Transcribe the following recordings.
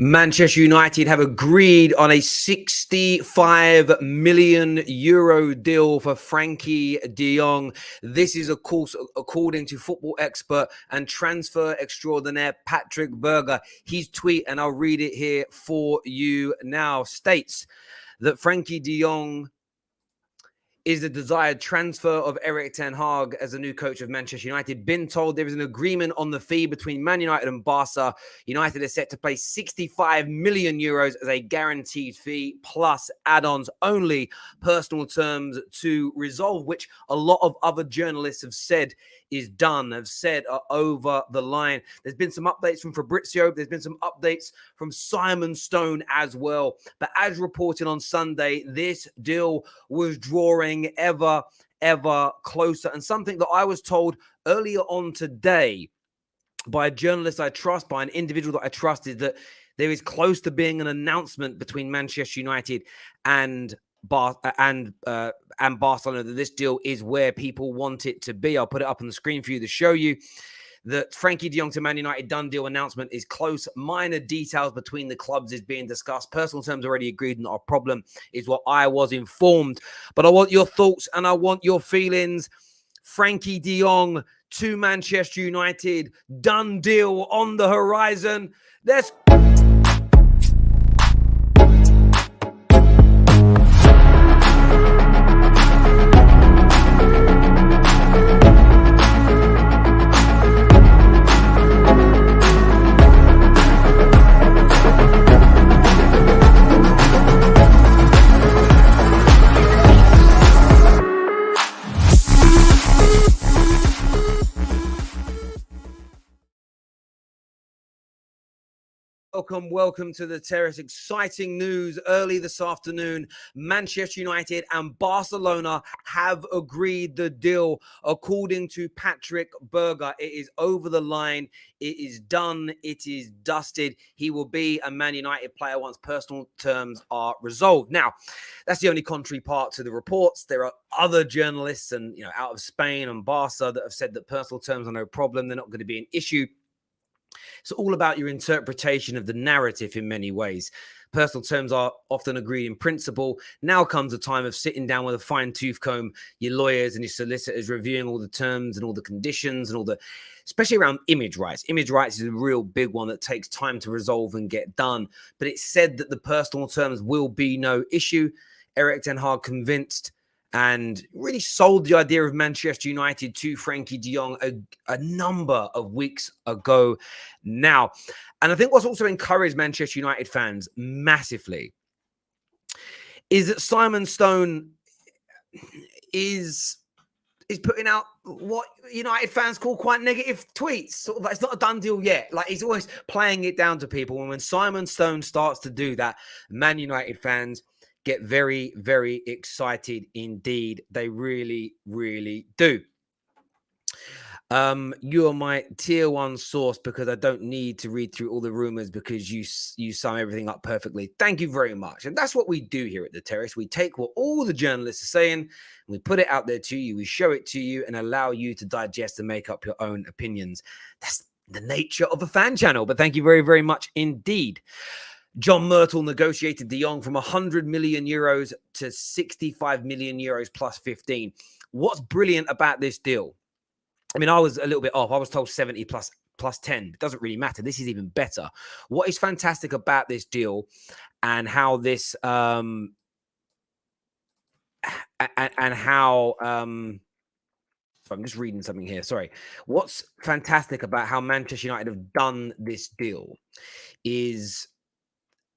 Manchester United have agreed on a 65 million euro deal for Frenkie de Jong. This is, of course, according to football expert and transfer extraordinaire Patrick Berger. His tweet, and I'll read it here for you now, states that Frenkie de Jong is the desired transfer of Erik ten Hag as the new coach of Manchester United. Been told there is an agreement on the fee between Man United and Barca. United is set to pay 65 million euros as a guaranteed fee plus add-ons only. Personal terms to resolve, which a lot of other journalists have said is done, have said are over the line. There's been some updates from Fabrizio. There's been some updates from Simon Stone as well. But as reported on Sunday, this deal was drawing ever closer. And something that I was told earlier on today by a journalist I trust, by an individual that I trust, is that there is close to being an announcement between Manchester United and Barcelona that this deal is where people want it to be. I'll put it up on the screen for you to show you that Frenkie de Jong to Man United done deal announcement is close. Minor details between the clubs is being discussed. Personal terms already agreed, not a problem, is what I was informed. But I want your thoughts and I want your feelings. Frenkie de Jong to Manchester United, done deal on the horizon. Let's Welcome to the Terrace. Exciting news early this afternoon. Manchester United and Barcelona have agreed the deal. According to Patrick Berger, it is over the line. It is done. It is dusted. He will be a Man United player once personal terms are resolved. Now, that's the only contrary part to the reports. There are other journalists and out of Spain and Barca that have said that personal terms are no problem. They're not going to be an issue. It's all about your interpretation of the narrative in many ways. Personal terms are often agreed in principle. Now comes the time of sitting down with a fine-tooth comb, your lawyers and your solicitors reviewing all the terms and all the conditions and all the, especially around image rights. Image rights is a real big one that takes time to resolve and get done. But it's said that the personal terms will be no issue. Erik ten Hag convinced and really sold the idea of Manchester United to Frenkie de Jong a number of weeks ago now. And I think what's also encouraged Manchester United fans massively is that Simon Stone is putting out what United fans call quite negative tweets. Sort of like, it's not a done deal yet. Like, he's always playing it down to people. And when Simon Stone starts to do that, Man United fans get very, very excited indeed. They really, really do. You are my tier one source because I don't need to read through all the rumors because you sum everything up perfectly. Thank you very much. And that's what we do here at The Terrace. We take what all the journalists are saying and we put it out there to you. We show it to you and allow you to digest and make up your own opinions. That's the nature of a fan channel. But thank you very, very much indeed. John Myrtle negotiated de Jong from 100 million euros to 65 million euros plus 15. What's brilliant about this deal? I mean, I was a little bit off. I was told 70 plus 10. It doesn't really matter. This is even better. What is fantastic about this deal and how this I'm just reading something here. Sorry. What's fantastic about how Manchester United have done this deal is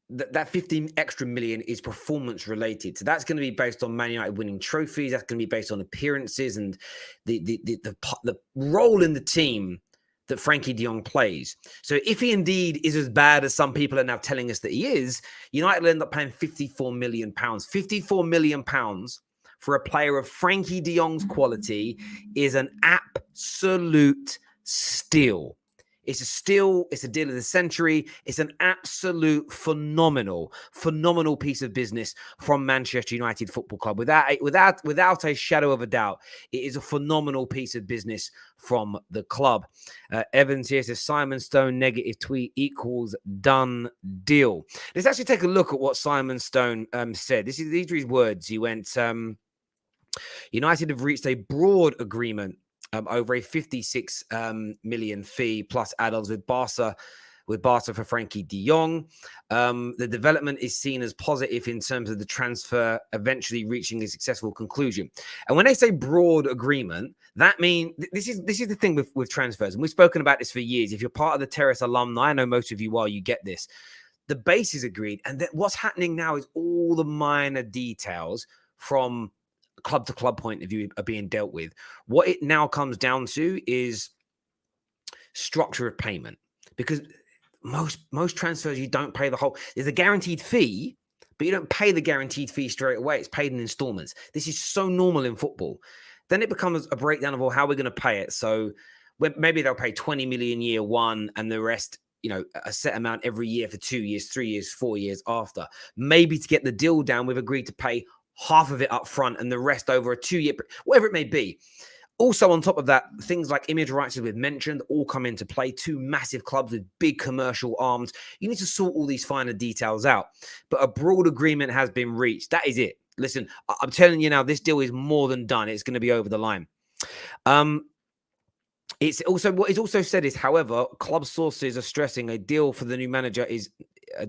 that 15 extra million is performance related. So that's going to be based on Man United winning trophies. That's going to be based on appearances and the role in the team that Frenkie de Jong plays. So if he indeed is as bad as some people are now telling us that he is, United will end up paying 54 million pounds. 54 million pounds for a player of Frenkie de Jong's quality is an absolute steal. It's a steal. It's a deal of the century. It's an absolute phenomenal piece of business from Manchester United Football Club. Without a shadow of a doubt, it is a phenomenal piece of business from the club. Evans here says Simon Stone negative tweet equals done deal. Let's actually take a look at what Simon Stone said. These are his words. He went, United have reached a broad agreement over a 56 million fee plus add-ons with Barca for Frenkie de Jong. The development is seen as positive in terms of the transfer eventually reaching a successful conclusion. And when they say broad agreement, that means this is the thing with transfers, and we've spoken about this for years. If you're part of the Terrace alumni, I know most of you are, you get this. The base is agreed, and what's happening now is all the minor details from club to club point of view are being dealt with. What it now comes down to is structure of payment, because most transfers you don't pay the whole. There's a guaranteed fee, but you don't pay the guaranteed fee straight away. It's paid in installments. This is so normal in football. Then it becomes a breakdown of, well, how we're going to pay it. So maybe they'll pay 20 million year one and the rest, a set amount every year for 2 years, 3 years, 4 years after. Maybe to get the deal down, we've agreed to pay half of it up front and the rest over a 2-year, whatever it may be. Also, on top of that, things like image rights, as we've mentioned, all come into play. 2 massive clubs with big commercial arms. You need to sort all these finer details out. But a broad agreement has been reached. That is it. Listen, I'm telling you now, this deal is more than done. It's going to be over the line. It's also what is also said is, however, club sources are stressing a deal for the new manager is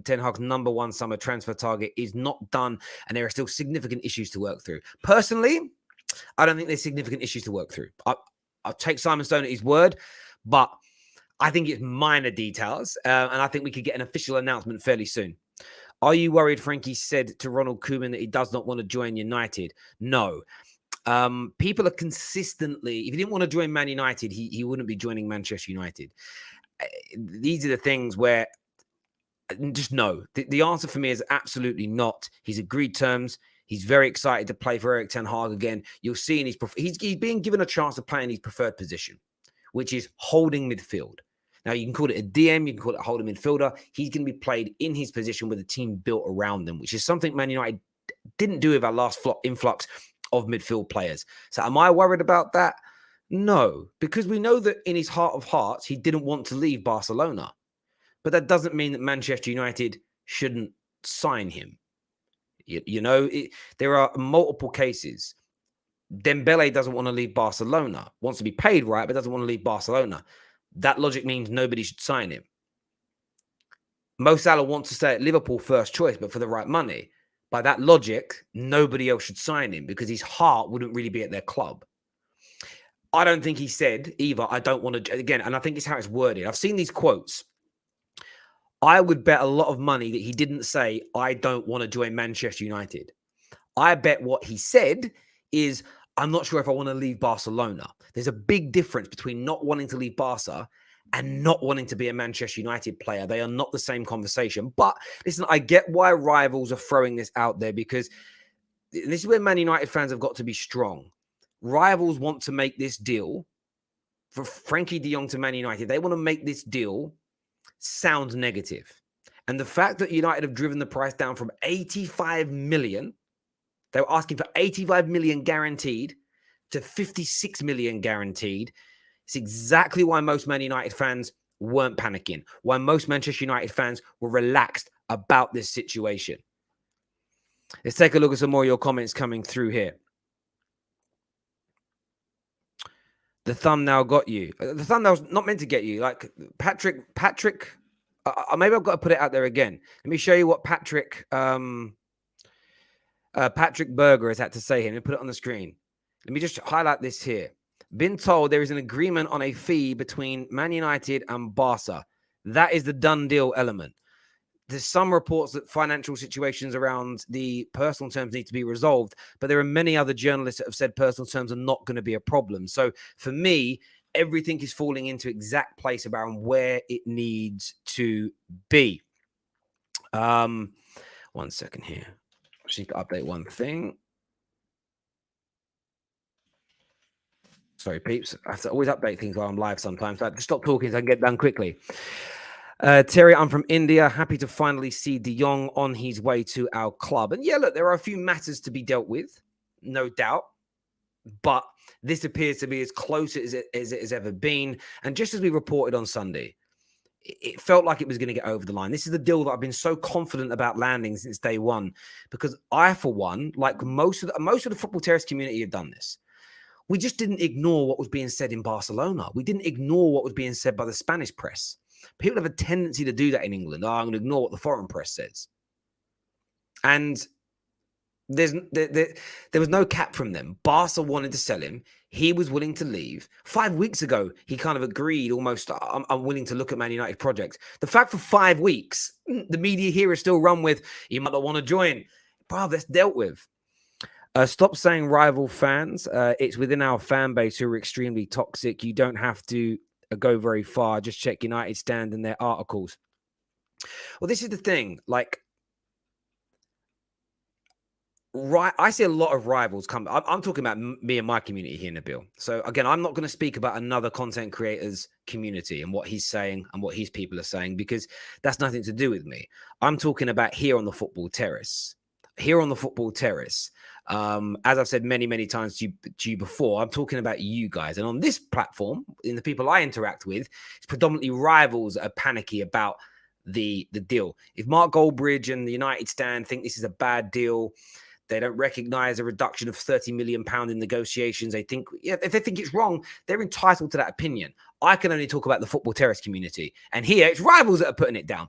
Ten Hag's #1 summer transfer target is not done, and there are still significant issues to work through. Personally, I don't think there's significant issues to work through. I'll take Simon Stone at his word, but I think it's minor details, and I think we could get an official announcement fairly soon. Are you worried Frenkie said to Ronald Koeman that he does not want to join United? No. People are consistently, if he didn't want to join Man United, he wouldn't be joining Manchester United. These are the things where just no. The answer for me is absolutely not. He's agreed terms. He's very excited to play for Erik ten Hag again. You'll see he's being given a chance to play in his preferred position, which is holding midfield. Now, you can call it a DM, you can call it a holding midfielder. He's going to be played in his position with a team built around them, which is something Man United didn't do with our last influx of midfield players. So am I worried about that? No, because we know that in his heart of hearts, he didn't want to leave Barcelona. But that doesn't mean that Manchester United shouldn't sign him. There are multiple cases. Dembele doesn't want to leave Barcelona, wants to be paid right, but doesn't want to leave Barcelona. That logic means nobody should sign him. Mo Salah wants to stay at Liverpool first choice, but for the right money. By that logic, nobody else should sign him because his heart wouldn't really be at their club. I don't think he said either, I don't want to, again, and I think it's how it's worded. I've seen these quotes. I would bet a lot of money that he didn't say, I don't want to join Manchester United. I bet what he said is, I'm not sure if I want to leave Barcelona. There's a big difference between not wanting to leave Barca and not wanting to be a Manchester United player. They are not the same conversation. But listen, I get why rivals are throwing this out there, because this is where Man United fans have got to be strong. Rivals want to make this deal for Frenkie de Jong to Man United. They want to make this deal sound negative. And the fact that United have driven the price down from 85 million, they were asking for 85 million guaranteed to 56 million guaranteed. It's exactly why most Man United fans weren't panicking, why most Manchester United fans were relaxed about this situation. Let's take a look at some more of your comments coming through here. The thumbnail got you. The thumbnail's not meant to get you. Like Patrick, maybe I've got to put it out there again. Let me show you what Patrick Berger has had to say here. Let me put it on the screen. Let me just highlight this here. Been told there is an agreement on a fee between Man United and Barca. That is the done deal element. There's some reports that financial situations around the personal terms need to be resolved, but there are many other journalists that have said personal terms are not going to be a problem. So for me, everything is falling into exact place around where it needs to be. 1 second here. I just need to update one thing. Sorry, peeps. I have to always update things while I'm live sometimes. So I have to stop talking so I can get done quickly. Terry, I'm from India. Happy to finally see De Jong on his way to our club. And yeah, look, there are a few matters to be dealt with, no doubt. But this appears to be as close as it has ever been. And just as we reported on Sunday, it felt like it was going to get over the line. This is the deal that I've been so confident about landing since day one, because I, for one, like most of the football terrace community, have done this. We just didn't ignore what was being said in Barcelona. We didn't ignore what was being said by the Spanish press. People have a tendency to do that in England. Oh, I'm going to ignore what the foreign press says. And there was no cap from them. Barca wanted to sell him. He was willing to leave. 5 weeks ago, he kind of agreed almost, I'm willing to look at Man United projects. The fact for 5 weeks, the media here is still run with, he might not want to join. Bro, that's dealt with. Stop saying rival fans. It's within our fan base who are extremely toxic. You don't have to go very far. Just check United Stand in their articles. Well, this is the thing. Like, I see a lot of rivals come. I'm talking about me and my community here, Nabil. So again, I'm not going to speak about another content creator's community and what he's saying and what his people are saying, because that's nothing to do with me. I'm talking about here on the football terrace. Here on the football terrace, as I've said many, many times to you before, I'm talking about you guys. And on this platform, in the people I interact with, it's predominantly rivals that are panicky about the deal. If Mark Goldbridge and the United Stand think this is a bad deal, they don't recognize a reduction of £30 million in negotiations. They think, yeah, if they think it's wrong, they're entitled to that opinion. I can only talk about the football terrace community. And here, it's rivals that are putting it down,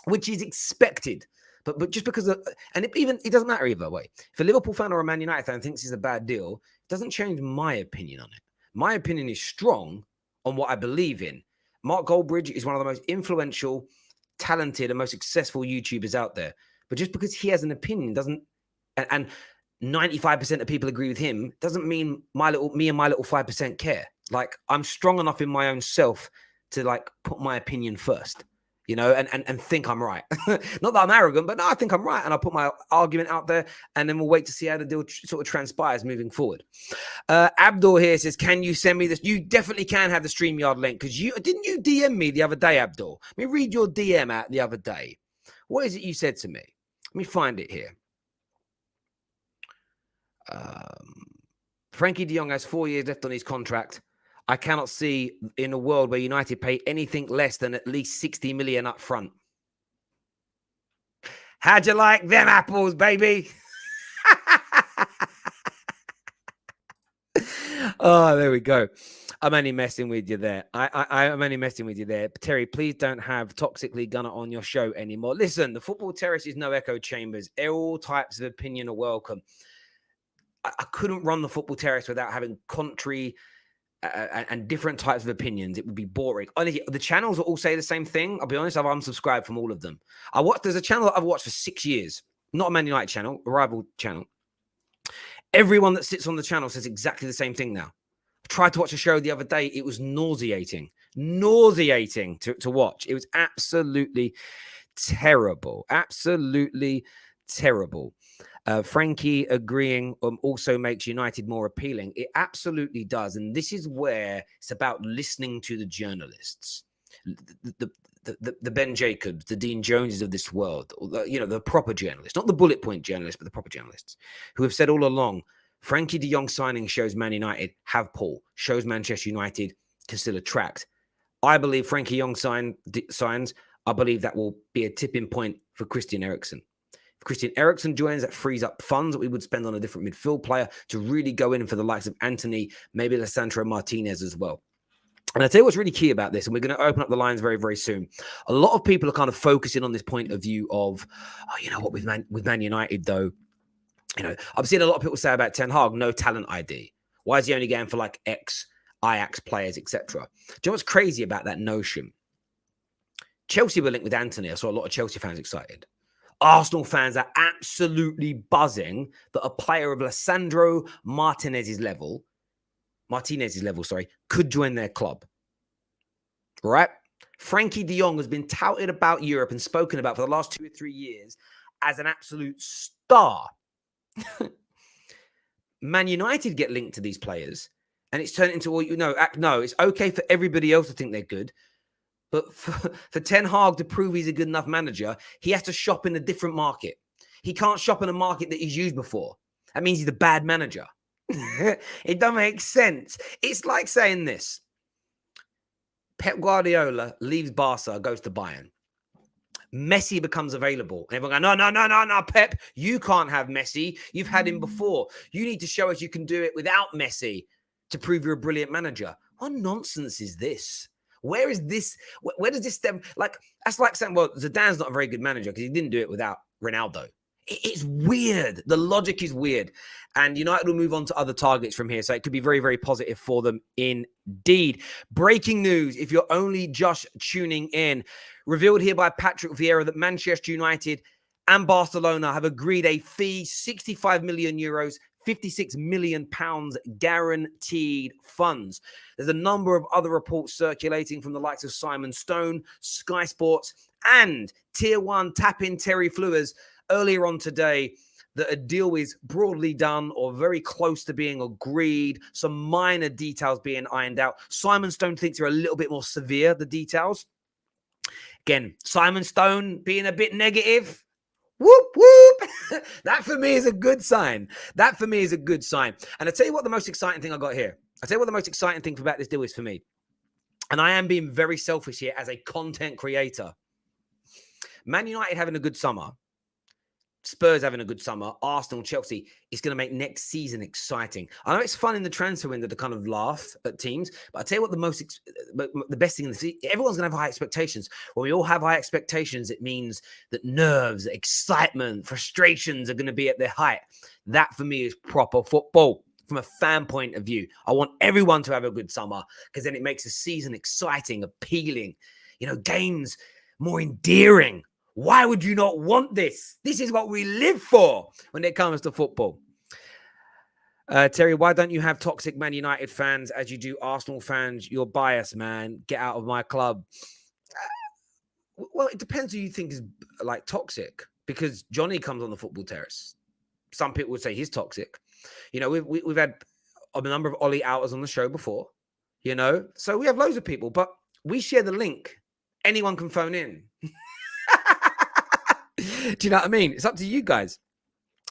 which is expected. But just because it doesn't matter either way. If a Liverpool fan or a Man United fan thinks it's a bad deal, it doesn't change my opinion on it. My opinion is strong on what I believe in. Mark Goldbridge is one of the most influential, talented, and most successful YouTubers out there. But just because he has an opinion doesn't, and 95% of people agree with him, doesn't mean me and my little 5% care. Like, I'm strong enough in my own self to like put my opinion first, you know, and think I'm right. Not that I'm arrogant, but no, I think I'm right. And I'll put my argument out there, and then we'll wait to see how the deal sort of transpires moving forward. Abdul here says, can you send me this? You definitely can have the StreamYard link, because didn't you DM me the other day, Abdul? Let me read your DM out the other day. What is it you said to me? Let me find it here. Frenkie de Jong has 4 years left on his contract. I cannot see in a world where United pay anything less than at least 60 million up front. How'd you like them apples, baby? Oh, there we go. I'm only messing with you there. I'm only messing with you there. Terry, please don't have Toxically Gunner on your show anymore. Listen, the football terrace is no echo chambers. All types of opinion are welcome. I couldn't run the football terrace without having contrary and different types of opinions. It would be boring. Honestly, the channels will all say the same thing. I'll be honest, I've unsubscribed from all of them. There's a channel that I've watched for 6 years. Not a Man United channel, a rival channel. Everyone that sits on the channel says exactly the same thing now. I tried to watch a show the other day. It was nauseating to watch. It was absolutely terrible. Absolutely terrible. Frenkie agreeing also makes United more appealing. It absolutely does. And this is where it's about listening to the journalists, the Ben Jacobs, the Dean Joneses of this world, the proper journalists, not the bullet point journalists, but the proper journalists who have said all along, Frenkie de Jong signing shows Man United have pull, shows Manchester United can still attract. I believe Frenkie de Jong signs. I believe that will be a tipping point for Christian Eriksen. Christian Eriksen joins, that frees up funds that we would spend on a different midfield player to really go in for the likes of Anthony, maybe Lisandro Martinez as well. And I tell you what's really key about this, and we're going to open up the lines very, very soon. A lot of people are kind of focusing on this point of view of, with Man United though, I've seen a lot of people say about Ten Hag, no talent ID. Why is he only going for like ex-Ajax players, etc.? Do you know what's crazy about that notion? Chelsea were linked with Anthony. I saw a lot of Chelsea fans excited. Arsenal fans are absolutely buzzing that a player of Lisandro Martinez's level, could join their club. All right? Frenkie de Jong has been touted about Europe and spoken about for the last 2 or 3 years as an absolute star. Man United get linked to these players, And it's turned into, well, no, it's okay for everybody else to think they're good. But for Ten Hag to prove he's a good enough manager, he has to shop in a different market. He can't shop in a market that he's used before. That means he's a bad manager. It doesn't make sense. It's like saying this. Pep Guardiola leaves Barca, goes to Bayern. Messi becomes available. And everyone goes, no, Pep, you can't have Messi. You've had him before. You need to show us you can do it without Messi to prove you're a brilliant manager. What nonsense is this? Where is this? Where does this stem? Like, that's like saying, well, Zidane's not a very good manager because he didn't do it without Ronaldo. It's weird. The logic is weird. And United will move on to other targets from here. So it could be very, very positive for them indeed. Breaking news, if you're only just tuning in, revealed here by Patrick Vieira that Manchester United and Barcelona have agreed a fee, 65 million euros, 56 million pounds guaranteed funds. There's a number of other reports circulating from the likes of Simon Stone, Sky Sports, and Tier 1 tap-in Terry Flewers earlier on today that a deal is broadly done or very close to being agreed. Some minor details being ironed out. Simon Stone thinks they're a little bit more severe, the details. Again, Simon Stone being a bit negative. Whoop, whoop. That for me is a good sign. That for me is a good sign. And I'll tell you what the most exciting thing I got here. I'll tell you what the most exciting thing about this deal is for me. And I am being very selfish here as a content creator. Man United having a good summer. Spurs having a good summer, Arsenal, Chelsea, it's going to make next season exciting. I know it's fun in the transfer window to kind of laugh at teams, but I'll tell you what the best thing in the season, everyone's going to have high expectations. When we all have high expectations, it means that nerves, excitement, frustrations are going to be at their height. That for me is proper football from a fan point of view. I want everyone to have a good summer because then it makes the season exciting, appealing, games more endearing. Why would you not want this? This is what we live for when it comes to football. Terry, why don't you have toxic Man United fans as you do Arsenal fans? You're biased, man. Get out of my club. Well, it depends who you think is like toxic because Johnny comes on the football terrace. Some people would say he's toxic. We've had a number of Ollie Outers on the show before, so we have loads of people, but we share the link. Anyone can phone in. Do you know what I mean? It's up to you guys.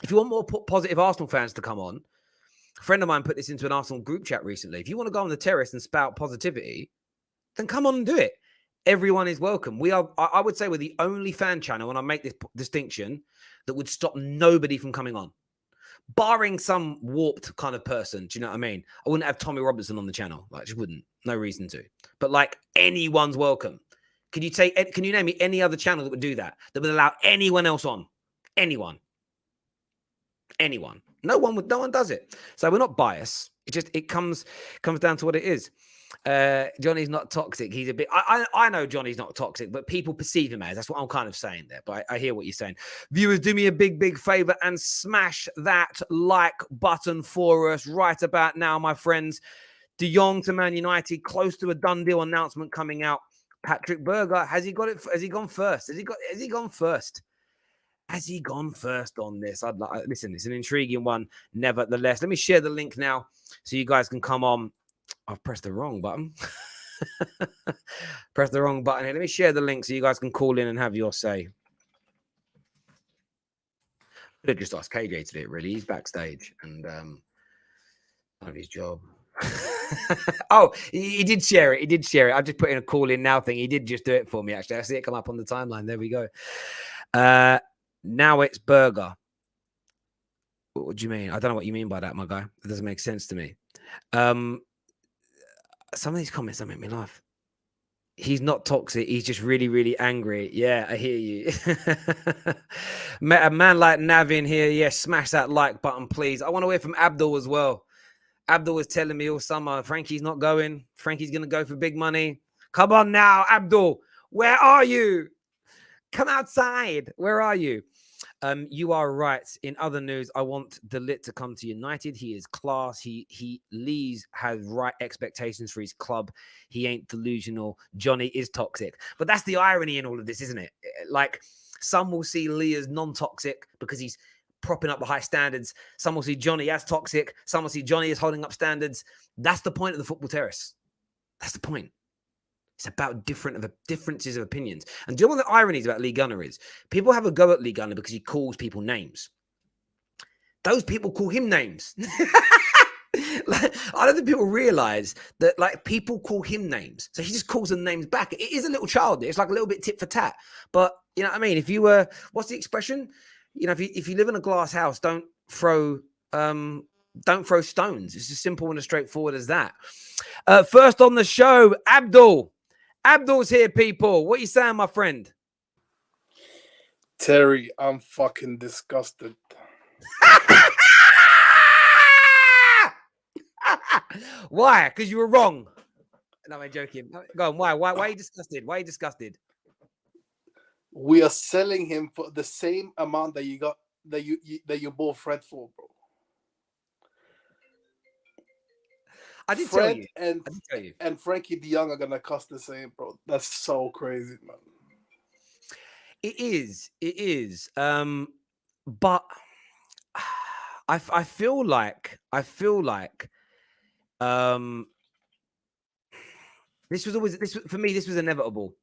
If you want more positive Arsenal fans to come on, a friend of mine put this into an Arsenal group chat recently. If you want to go on the terrace and spout positivity, then come on and do it. Everyone is welcome. I would say we're the only fan channel, and I make this distinction, that would stop nobody from coming on. Barring some warped kind of person, do you know what I mean? I wouldn't have Tommy Robertson on the channel. I just wouldn't. No reason to. But anyone's welcome. Can you name me any other channel that would do that would allow anyone else on? Anyone. No one does it. So we're not biased. It comes down to what it is. Johnny's not toxic. He's a bit. I know Johnny's not toxic, but people perceive him as. That's what I'm kind of saying there. But I hear what you're saying. Viewers, do me a big favor and smash that like button for us right about now, my friends. De Jong to Man United, close to a done deal announcement coming out. Patrick Berger, has he got it? Has he gone first? Has he gone first? Has he gone first on this? Listen, it's an intriguing one, nevertheless. Let me share the link now so you guys can come on. I've pressed the wrong button. Press the wrong button here. Let me share the link so you guys can call in and have your say. I could have just asked KJ to do it, really. He's backstage and none of his job. Oh, he did share it. I've just put in a call in now thing. He did just do it for me, actually. I see it come up on the timeline. There we go. Now it's Berger. What do you mean? I don't know what you mean by that, my guy. It doesn't make sense to me. Some of these comments don't make me laugh. He's not toxic. He's just really, really angry. Yeah, I hear you. A man like Navin here. Yeah, smash that like button, please. I want to hear from Abdul as well. Abdul was telling me all summer, Frankie's not going. Frankie's going to go for big money. Come on now, Abdul. Where are you? Come outside. Where are you? You are right. In other news, I want the lit to come to United. He is class. Lees has right expectations for his club. He ain't delusional. Johnny is toxic. But that's the irony in all of this, isn't it? Like, some will see Lee as non-toxic because he's propping up the high standards. Some will see Johnny as toxic. Some will see Johnny as holding up standards. That's the point of the football terrace. That's the point. It's about differences of opinions. And do you know what the ironies about Lee Gunner is? People have a go at Lee Gunner because he calls people names. Those people call him names. Like, I don't think people realize that, like, people call him names. So he just calls them names back. It is a little childish. It's like a little bit tit for tat. But, you know what I mean? If you were, what's the expression? You know, if you live in a glass house, don't throw stones. It's as simple and as straightforward as that. First on the show, Abdul. Abdul's here, people. What are you saying, my friend? Terry, I'm fucking disgusted. Why? Because you were wrong. No, I'm joking. Go on. Why are you disgusted? Why are you disgusted? We are selling him for the same amount that you got that you bought Fred for, bro. I did tell you. And Frenkie de Jong are gonna cost the same, bro. That's so crazy, man. It is. But I feel like this was inevitable.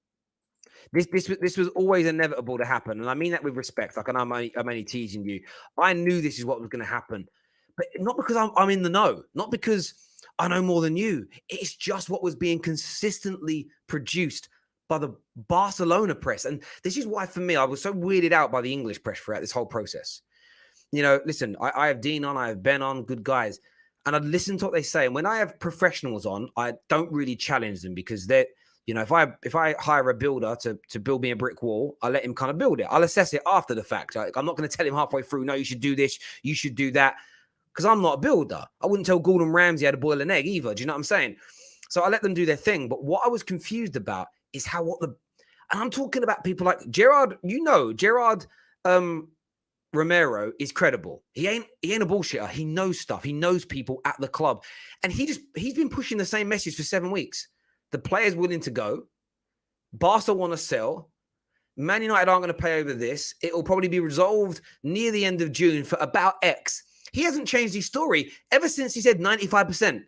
This was always inevitable to happen, and I mean that with respect. Like, and I'm only teasing you. I knew this is what was going to happen, but not because I'm in the know, not because I know more than you. It's just what was being consistently produced by the Barcelona press, and this is why, for me, I was so weirded out by the English press throughout this whole process. You know, listen, I have Dean on, I have Ben on, good guys, and I'd listen to what they say. And when I have professionals on, I don't really challenge them because they're, you know, if I hire a builder to build me a brick wall, I let him kind of build it. I'll assess it after the fact. Like, I'm not going to tell him halfway through, no, you should do this, you should do that, because I'm not a builder. I wouldn't tell Gordon Ramsay how to boil an egg either. Do you know what I'm saying? So I let them do their thing. But what I was confused about is and I'm talking about people like Gerard. You know, Gerard Romero is credible. He ain't a bullshitter. He knows stuff. He knows people at the club, and he's been pushing the same message for 7 weeks. The player's willing to go. Barca want to sell. Man United aren't going to pay over this. It will probably be resolved near the end of June for about X. He hasn't changed his story ever since he said 95%.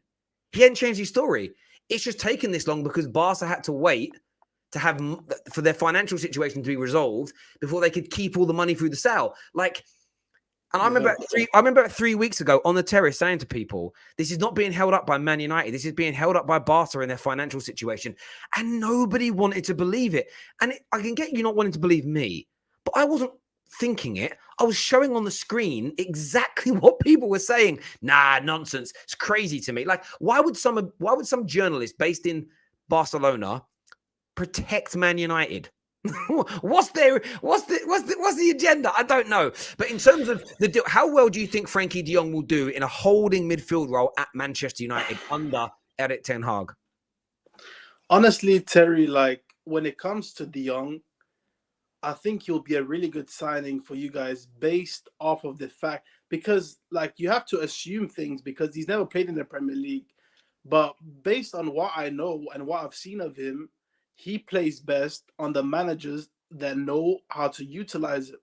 He hadn't changed his story. It's just taken this long because Barca had to wait for their financial situation to be resolved before they could keep all the money through the sale. Like, and I remember 3 weeks ago on the terrace saying to people, this is not being held up by Man United. This is being held up by Barca in their financial situation. And nobody wanted to believe it. And I can get you not wanting to believe me, but I wasn't thinking it. I was showing on the screen exactly what people were saying. Nah, nonsense. It's crazy to me. Like, why would some journalist based in Barcelona protect Man United? What's the agenda? I don't know. But in terms of the deal, how well do you think Frenkie de Jong will do in a holding midfield role at Manchester United under Erik ten Hag? Honestly, Terry, like, when it comes to de Jong, I think he'll be a really good signing for you guys based off of the fact, because, like, you have to assume things because he's never played in the Premier League. But based on what I know and what I've seen of him, he plays best on the managers that know how to utilize him.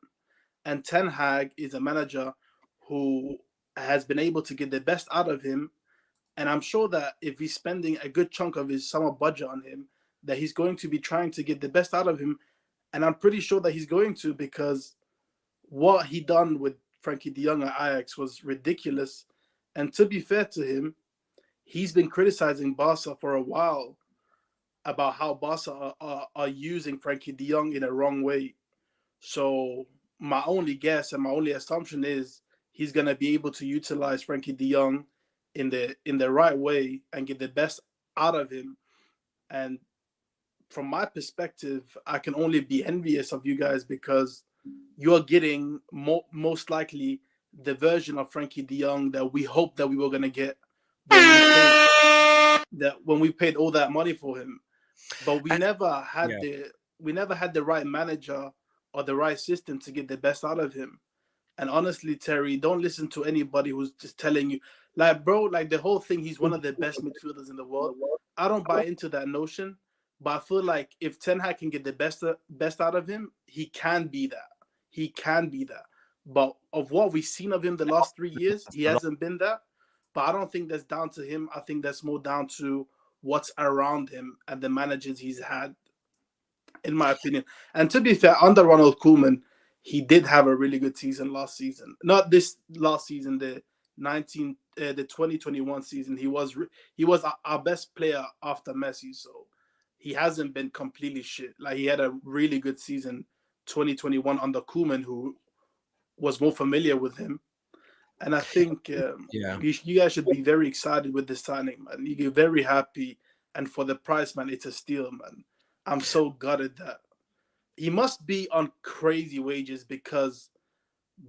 And Ten Hag is a manager who has been able to get the best out of him. And I'm sure that if he's spending a good chunk of his summer budget on him, that he's going to be trying to get the best out of him. And I'm pretty sure that he's going to, because what he done with Frenkie de Jong at Ajax was ridiculous. And to be fair to him, he's been criticizing Barca for a while about how Barca are using Frenkie de Jong in a wrong way. So my only guess and my only assumption is he's going to be able to utilize Frenkie de Jong in the right way and get the best out of him. And from my perspective, I can only be envious of you guys because you're getting most likely the version of Frenkie de Jong that we hoped that we were going to get when we paid all that money for him. But we never had the right manager or the right system to get the best out of him. And honestly, Terry, don't listen to anybody who's just telling you, like, bro, like the whole thing, he's one of the best midfielders in the world. I don't buy into that notion, but I feel like if Ten Hag can get the best out of him, he can be that. He can be that. But of what we've seen of him the last 3 years, he hasn't been that. But I don't think that's down to him. I think that's more down to what's around him and the managers he's had, in my opinion. And to be fair, under Ronald Koeman, he did have a really good season last season. Not this last season, the 2021 season. He was our best player after Messi. So he hasn't been completely shit. Like, he had a really good season 2021 under Koeman, who was more familiar with him. And I think you guys should be very excited with this signing, man. You get very happy. And for the price, man, it's a steal, man. I'm so gutted that he must be on crazy wages, because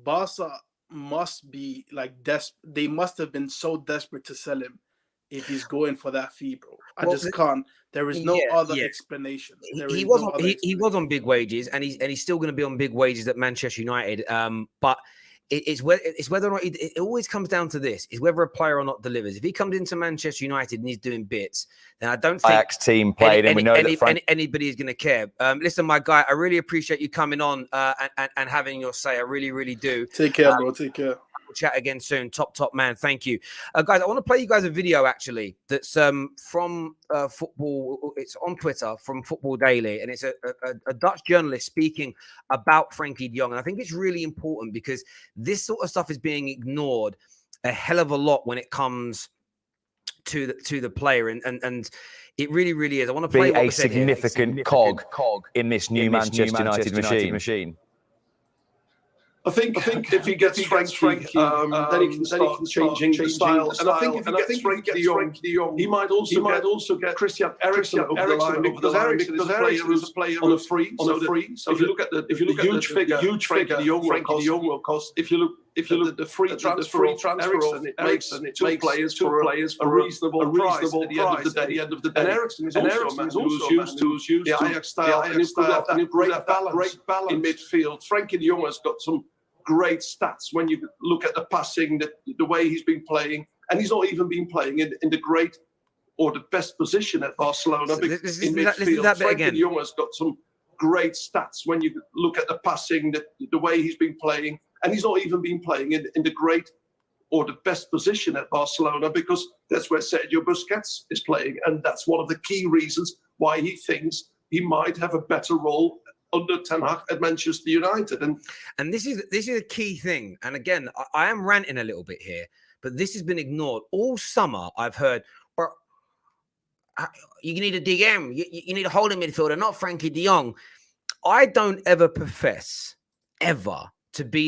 Barca must be like they must have been so desperate to sell him if he's going for that fee, bro. I just can't. There is no other explanation. He was on big wages, and he's still going to be on big wages at Manchester United. But it's whether or not it always comes down to this: is whether a player or not delivers. If he comes into Manchester United and he's doing bits, then I don't think Ajax team played, and we know that anybody is going to care. Listen, my guy, I really appreciate you coming on and having your say. I really, really do. Take care, bro. Take care. We'll chat again soon. Top man. Thank you, guys. I want to play you guys a video actually that's from football. It's on Twitter from Football Daily, and it's a Dutch journalist speaking about Frenkie de Jong. And I think it's really important because this sort of stuff is being ignored a hell of a lot when it comes to the player, and it really, really is. I want to play a significant cog in this new Manchester United machine. I think if he gets Frenkie, then he can start changing the style. And I think if he gets Frenkie de Jong, he might also get Christian Eriksen over the line, because Eriksen is a player on a free. So if you look at the huge figure Frenkie de Jong will cost. If you look at the free transfer of Eriksen, it makes two players for a reasonable price at the end of the day. And Eriksen is also a man who's used to the Ajax style, and he's got that great balance in midfield. Frenkie de Jong has got some great stats when you look at the passing, the way he's been playing, and he's not even been playing in the great or the best position at Barcelona. In midfield, Frenkie de Jong has got some great stats when you look at the passing, the way he's been playing, and he's not even been playing in the great or the best position at Barcelona, because that's where Sergio Busquets is playing, and that's one of the key reasons why he thinks he might have a better role under Ten Hag at Manchester United. And this is a key thing. And again, I am ranting a little bit here, but this has been ignored all summer. I've heard, you need a DM, you need a holding midfielder, not Frenkie de Jong. I don't ever profess to be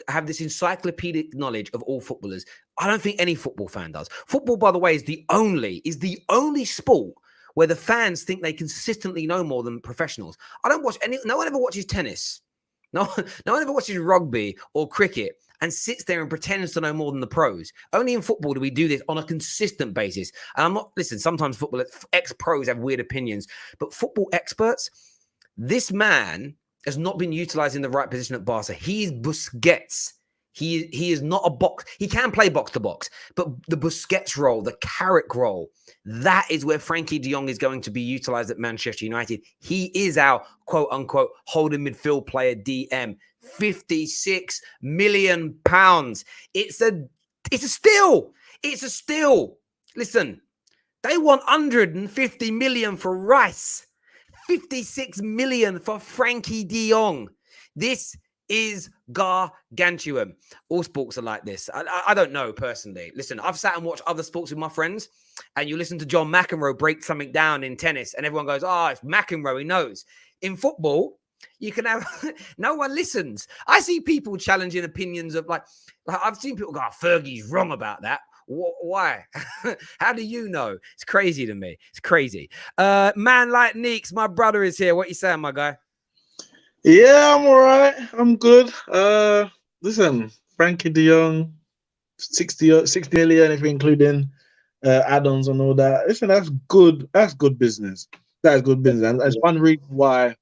have this encyclopedic knowledge of all footballers. I don't think any football fan does. Football, by the way, is the only sport where the fans think they consistently know more than professionals. I don't watch no one ever watches tennis. No one ever watches rugby or cricket and sits there and pretends to know more than the pros. Only in football do we do this on a consistent basis. And sometimes football ex-pros have weird opinions, but football experts, this man has not been utilized in the right position at Barca. He is Busquets. He is not a box. He can play box to box, but the Busquets role, the Carrick role, that is where Frenkie de Jong is going to be utilized at Manchester United. He is our quote unquote holding midfield player DM. £56 million. It's a steal. It's a steal. Listen, they want 150 million for Rice, 56 million for Frenkie de Jong. This is gargantuan. All sports are like this. I don't know personally. Listen, I've sat and watched other sports with my friends, and you listen to John McEnroe break something down in tennis, and everyone goes, "Oh, it's McEnroe, he knows." In football, you can have no one listens. I see people challenging opinions of like I've seen people go, "Oh, Fergie's wrong about that." Why? How do you know? It's crazy to me. It's crazy. Man like Neeks, my brother is here. What you saying, my guy? Yeah, I'm all right. I'm good. Listen, Frenkie de Jong, 60 million if you're including add-ons and all that. Listen, that's good. That's good business. That's good business. And that's one reason why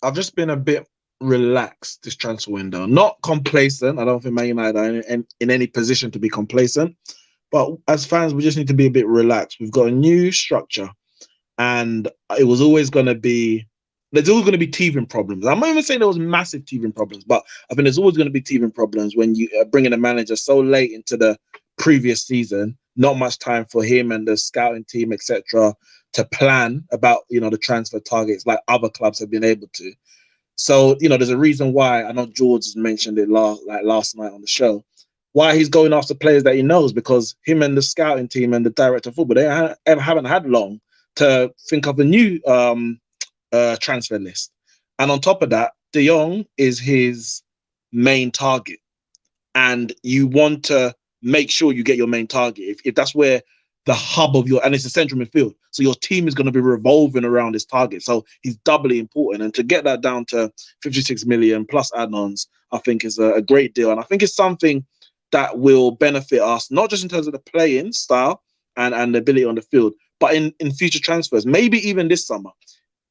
I've just been a bit relaxed this transfer window. Not complacent. I don't think Man United are in any position to be complacent. But as fans, we just need to be a bit relaxed. We've got a new structure. And it was always going to be there's always going to be teething problems. I'm not even saying there was massive teething problems, but I think there's always going to be teething problems when you bring in a manager so late into the previous season, not much time for him and the scouting team, etc., to plan about, you know, the transfer targets like other clubs have been able to. So, you know, there's a reason why, I know George has mentioned it last night on the show, why he's going after players that he knows, because him and the scouting team and the director of football, they haven't had long to think of a new transfer list. And on top of that, De Jong is his main target. And you want to make sure you get your main target. If that's where the hub of and it's a central midfield. So your team is going to be revolving around his target. So he's doubly important. And to get that down to 56 million plus add-ons, I think is a great deal. And I think it's something that will benefit us, not just in terms of the playing style and the ability on the field, but in future transfers, maybe even this summer,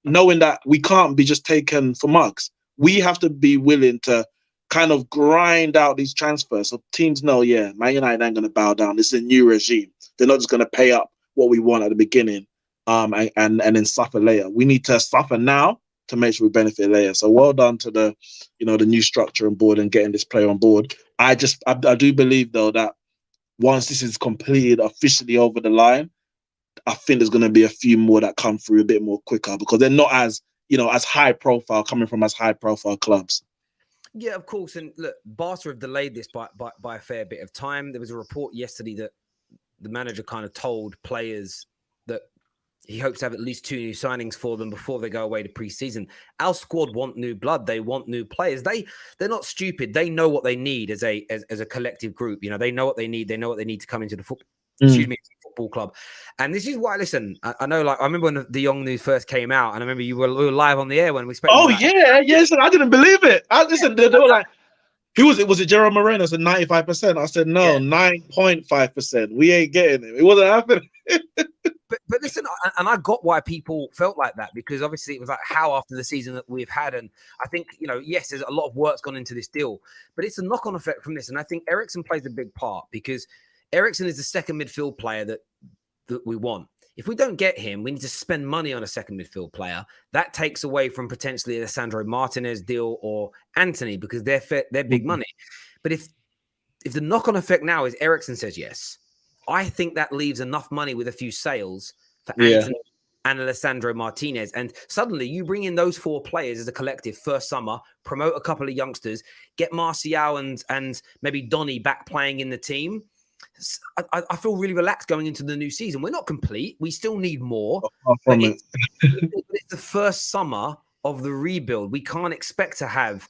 knowing that we can't be just taken for mugs. We have to be willing to kind of grind out these transfers so teams know, yeah, Man United ain't going to bow down. This is a new regime. They're not just going to pay up what we want at the beginning and then suffer later. We need to suffer now to make sure we benefit later. So well done to the new structure on board and getting this player on board. I do believe, though, that once this is completed officially over the line, I think there's going to be a few more that come through a bit more quicker because they're not as high profile, coming from as high profile clubs. Yeah, of course. And look, Barca have delayed this by a fair bit of time. There was a report yesterday that the manager kind of told players that he hopes to have at least 2 new signings for them before they go away to pre-season. Our squad want new blood. They want new players. They're not stupid. They know what they need as a collective group. You know, they know what they need. They know what they need to come into the football club. And this is why, listen, I know, like, I remember when the Young news first came out, and I remember we were live on the air when we spoke. Oh, yes, I didn't believe it. They were like, who was it? Was it Gerard Moreno? I said 95%. I said, no, 9.5%. We ain't getting it. It wasn't happening. But listen, and I got why people felt like that, because obviously it was like how after the season that we've had. And I think, yes, there's a lot of work's gone into this deal, but it's a knock-on effect from this. And I think Eriksen plays a big part, because Eriksen is the second midfield player that we want. If we don't get him, we need to spend money on a second midfield player. That takes away from potentially the Sandro Martinez deal or Anthony, because they're big money. But if the knock-on effect now is Eriksen says yes, I think that leaves enough money with a few sales for Anthony and Alessandro Martinez. And suddenly you bring in those 4 players as a collective first summer, promote a couple of youngsters, get Martial and maybe Donny back playing in the team. I feel really relaxed going into the new season. We're not complete. We still need more. But it's the first summer of the rebuild. We can't expect to have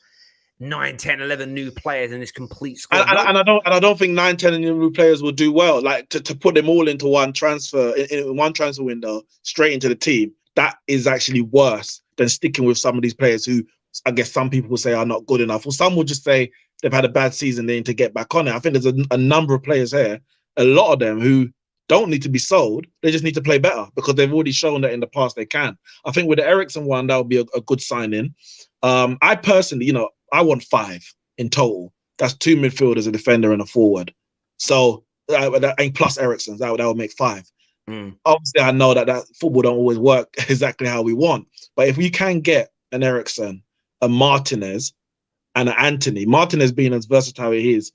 9, 10, 11 new players in this complete squad. And I don't think 9, 10 new players will do well. Like to put them all into one transfer in one transfer window straight into the team. That is actually worse than sticking with some of these players who I guess some people will say are not good enough, or some will just say they've had a bad season, they need to get back on it. I think there's a number of players here, a lot of them who don't need to be sold. They just need to play better because they've already shown that in the past they can. I think with the Eriksen one, that would be a good signing. I personally, I want 5 in total. That's 2 midfielders, a defender, and a forward. So, and plus Eriksen, that would make 5. Obviously, I know that football don't always work exactly how we want. But if we can get an Eriksen, a Martinez, and an Anthony, Martinez being as versatile as he is,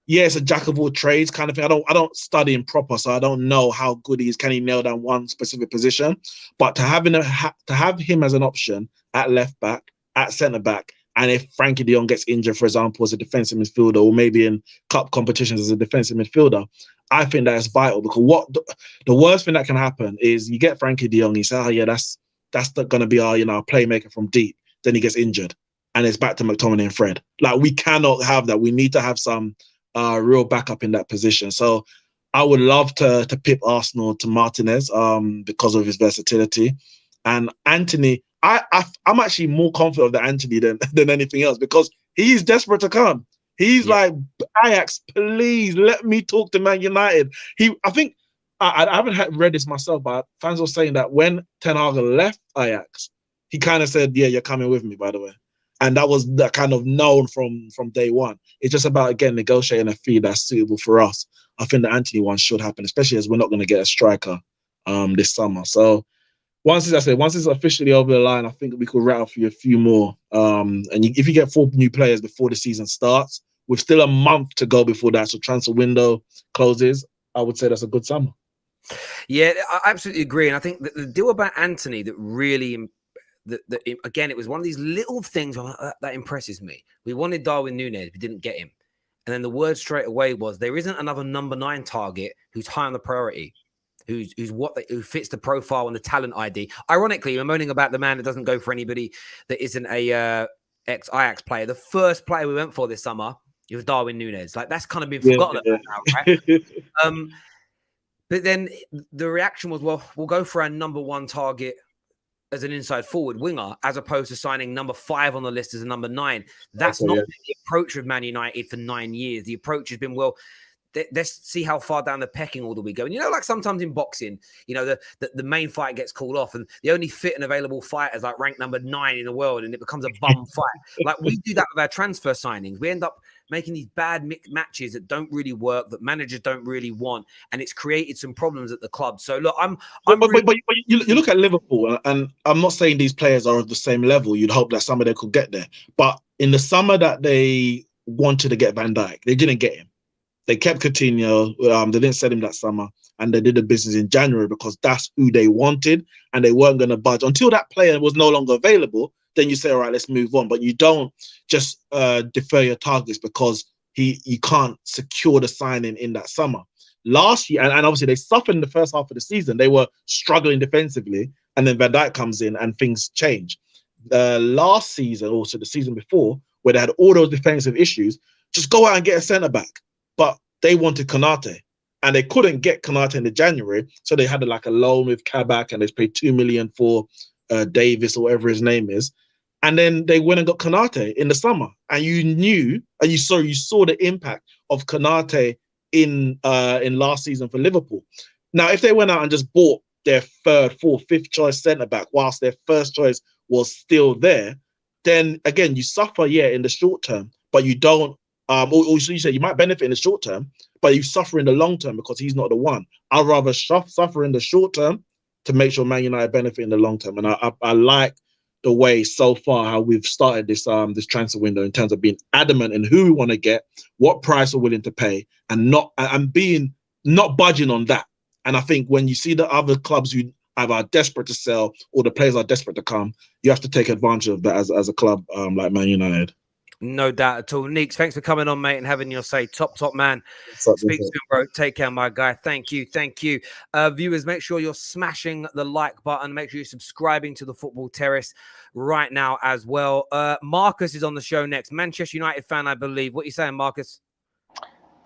it's a jack of all trades kind of thing. I don't study him proper, so I don't know how good he is. Can he nail down one specific position? But to have him as an option at left back, at centre back, and if Frenkie de Jong gets injured, for example, as a defensive midfielder, or maybe in cup competitions as a defensive midfielder, I think that is vital, because the worst thing that can happen is you get Frenkie de Jong, you say, oh yeah, that's going to be our playmaker from deep. Then he gets injured, and it's back to McTominay and Fred. Like, we cannot have that. We need to have some real backup in that position. So I would love to pip Arsenal to Martinez because of his versatility. And Anthony, I'm actually more confident of the Anthony than anything else, because he's desperate to come. He's like, Ajax, please let me talk to Man United. I think I haven't read this myself, but fans were saying that when Ten Hag left Ajax, he kind of said, yeah, you're coming with me, by the way. And that was that kind of known from day one. It's just about, again, negotiating a fee that's suitable for us. I think the Anthony one should happen, especially as we're not going to get a striker this summer. So once it's officially over the line, I think we could rattle for you a few more. If you get 4 new players before the season starts, with still a month to go before the actual transfer window closes, I would say that's a good summer. Yeah, I absolutely agree. And I think the deal about Anthony that really, again, it was one of these little things that impresses me. We wanted Darwin Núñez, we didn't get him. And then the word straight away was there isn't another number 9 target who's high on the priority. Who fits the profile and the talent ID. Ironically, we're moaning about the man that doesn't go for anybody that isn't a ex-Ajax player. The first player we went for this summer, it was Darwin Núñez. Like, that's kind of been forgotten about now, right? But then the reaction was, well, we'll go for our number 1 target as an inside forward winger, as opposed to signing number 5 on the list as a number 9. That's not been the approach with Man United for 9 years. The approach has been, well, let's see how far down the pecking order we go. And, like sometimes in boxing, the main fight gets called off and the only fit and available fighter is like ranked number 9 in the world and it becomes a bum fight. Like, we do that with our transfer signings. We end up making these bad matches that don't really work, that managers don't really want, and it's created some problems at the club. So look, but you look at Liverpool, and I'm not saying these players are of the same level. You'd hope that some of them could get there, but in the summer that they wanted to get Van Dijk, they didn't get him. They kept Coutinho. They didn't sell him that summer, and they did the business in January because that's who they wanted, and they weren't going to budge until that player was no longer available. Then you say, all right, let's move on. But you don't just defer your targets because you can't secure the signing in that summer. Last year, and obviously they suffered in the first half of the season. They were struggling defensively, and then Van Dijk comes in and things change. Last season, also the season before, where they had all those defensive issues, just go out and get a centre-back. But they wanted Konate, and they couldn't get Konate in the January, so they had a loan with Kabak, and they paid $2 million for Davis or whatever his name is. And then they went and got Konate in the summer, and you saw the impact of Konate in last season for Liverpool. Now, if they went out and just bought their 3rd, 4th, 5th choice centre back whilst their first choice was still there, then again you suffer in the short term, but you don't. You say you might benefit in the short term, but you suffer in the long term because he's not the one. I'd rather suffer in the short term to make sure Man United benefit in the long term, and I like the way so far how we've started this transfer window in terms of being adamant in who we want to get, what price we're willing to pay, and not budging on that. And I think when you see the other clubs who either are desperate to sell or the players are desperate to come, you have to take advantage of that as a club like Man United. No doubt at all. Neeks, thanks for coming on, mate, and having your say. Top man. Speak soon, bro. Take care, my guy. Thank you. Viewers, make sure you're smashing the like button. Make sure you're subscribing to the Football Terrace right now as well. Marcus is on the show next. Manchester United fan, I believe. What are you saying, Marcus?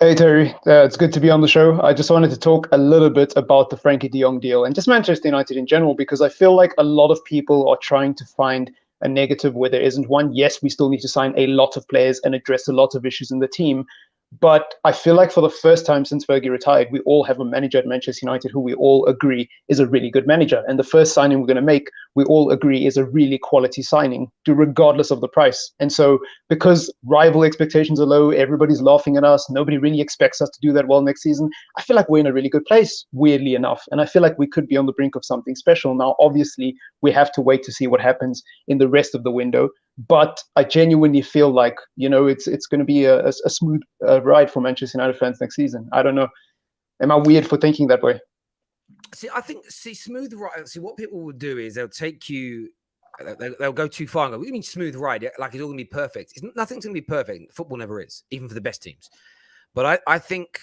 Hey, Terry. It's good to be on the show. I just wanted to talk a little bit about the Frenkie de Jong deal and just Manchester United in general, because I feel like a lot of people are trying to find a negative where there isn't one. Yes, we still need to sign a lot of players and address a lot of issues in the team. But I feel like for the first time since Fergie retired, we all have a manager at Manchester United who we all agree is a really good manager. And the first signing we're going to make, we all agree is a really quality signing, regardless of the price. And so because rival expectations are low, everybody's laughing at us, nobody really expects us to do that well next season, I feel like we're in a really good place, weirdly enough. And I feel like we could be on the brink of something special. Now, obviously, we have to wait to see what happens in the rest of the window. But I genuinely feel like, it's going to be a smooth ride for Manchester United fans next season. I don't know. Am I weird for thinking that way? Smooth ride. See, what people will do is they'll take you, they'll go too far and go, what do you mean smooth ride? Like it's all going to be perfect. Nothing's going to be perfect. Football never is, even for the best teams. But I think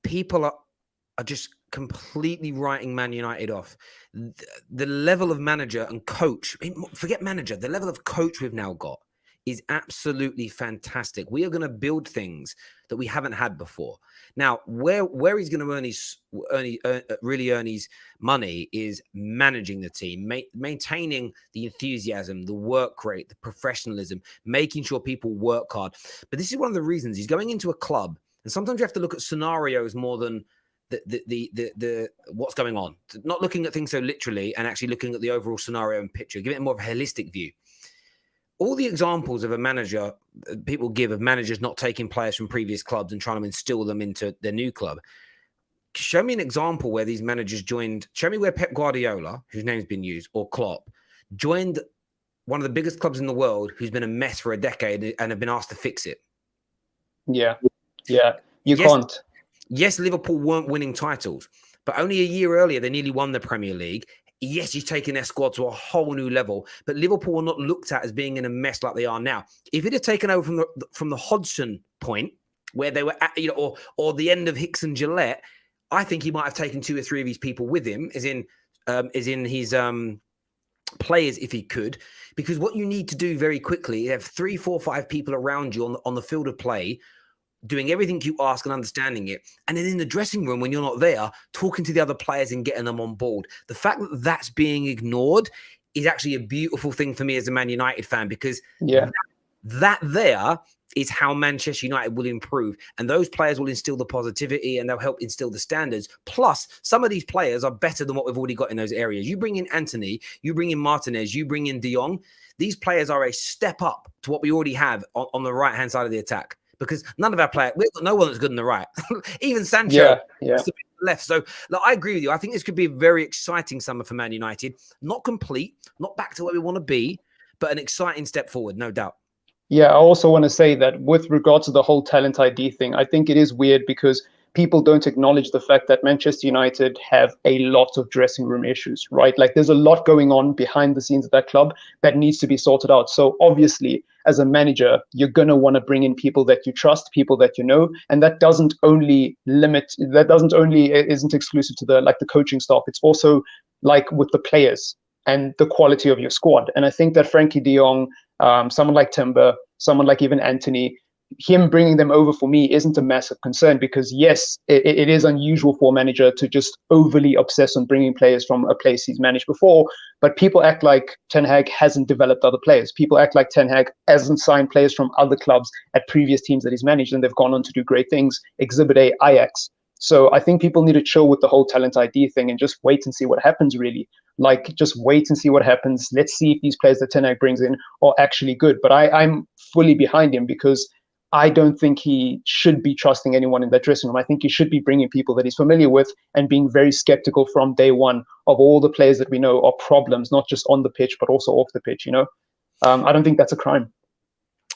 people are just completely writing Man United off. The level of manager and coach, forget manager, the level of coach we've now got is absolutely fantastic. We are going to build things that we haven't had before. Now, where he's going to really earn his money is managing the team, maintaining the enthusiasm, the work rate, the professionalism, making sure people work hard. But this is one of the reasons he's going into a club, and sometimes you have to look at scenarios more than the what's going on. Not looking at things so literally and actually looking at the overall scenario and picture. Give it more of a holistic view. All the examples of a manager people give of managers not taking players from previous clubs and trying to instill them into their new club, show me an example where these managers joined. Show me where Pep Guardiola, whose name's been used, or Klopp, joined one of the biggest clubs in the world, who's been a mess for a decade and have been asked to fix it. Yeah. You can't. Yes, Liverpool weren't winning titles, but only a year earlier, they nearly won the Premier League. Yes, he's taken their squad to a whole new level, but Liverpool were not looked at as being in a mess like they are now. If it had taken over from the Hodgson point, where they were at, or the end of Hicks and Gillette, I think he might have taken 2 or 3 of his people with him, as in his players, if he could. Because what you need to do very quickly, you have 3, 4, 5 people around you on the field of play, doing everything you ask and understanding it. And then in the dressing room, when you're not there, talking to the other players and getting them on board. The fact that that's being ignored is actually a beautiful thing for me as a Man United fan, because that there is how Manchester United will improve. And those players will instill the positivity and they'll help instill the standards. Plus, some of these players are better than what we've already got in those areas. You bring in Anthony, you bring in Martinez, you bring in De Jong. These players are a step up to what we already have on the right-hand side of the attack. Because none of our players, we've got no one that's good on the right. Even Sancho left. So look, I agree with you. I think this could be a very exciting summer for Man United. Not complete, not back to where we want to be, but an exciting step forward, no doubt. Yeah, I also want to say that with regards to the whole talent ID thing, I think it is weird because people don't acknowledge the fact that Manchester United have a lot of dressing room issues, right? Like there's a lot going on behind the scenes of that club that needs to be sorted out. So obviously, as a manager, you're going to want to bring in people that you trust, people that you know, and that isn't exclusive to the coaching staff. It's also like with the players and the quality of your squad. And I think that Frenkie de Jong, someone like Timber, someone like even Anthony, him bringing them over for me isn't a massive concern because yes, it is unusual for a manager to just overly obsess on bringing players from a place he's managed before. But people act like Ten Hag hasn't developed other players. People act like Ten Hag hasn't signed players from other clubs at previous teams that he's managed and they've gone on to do great things. Exhibit A, Ajax. So I think people need to chill with the whole talent ID thing and just wait and see what happens, really. Like, just wait and see what happens. Let's see if these players that Ten Hag brings in are actually good. But I'm fully behind him because I don't think he should be trusting anyone in that dressing room. I think he should be bringing people that he's familiar with and being very skeptical from day one of all the players that we know are problems, not just on the pitch, but also off the pitch, I don't think that's a crime.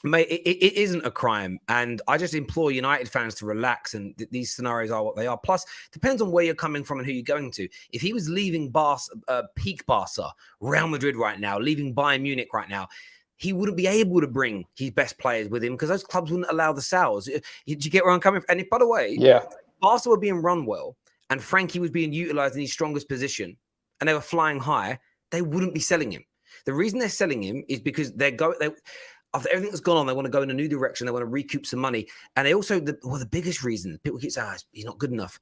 Mate, it isn't a crime. And I just implore United fans to relax. And these scenarios are what they are. Plus, depends on where you're coming from and who you're going to. If he was leaving peak Barca, Real Madrid right now, leaving Bayern Munich right now, he wouldn't be able to bring his best players with him because those clubs wouldn't allow the sales. Did you get where I'm coming from? And by the way, Barca were being run well and Frankie was being utilized in his strongest position and they were flying high, they wouldn't be selling him. The reason they're selling him is because after everything that's gone on, they want to go in a new direction. They want to recoup some money. And they also, the biggest reason, people keep saying, he's not good enough.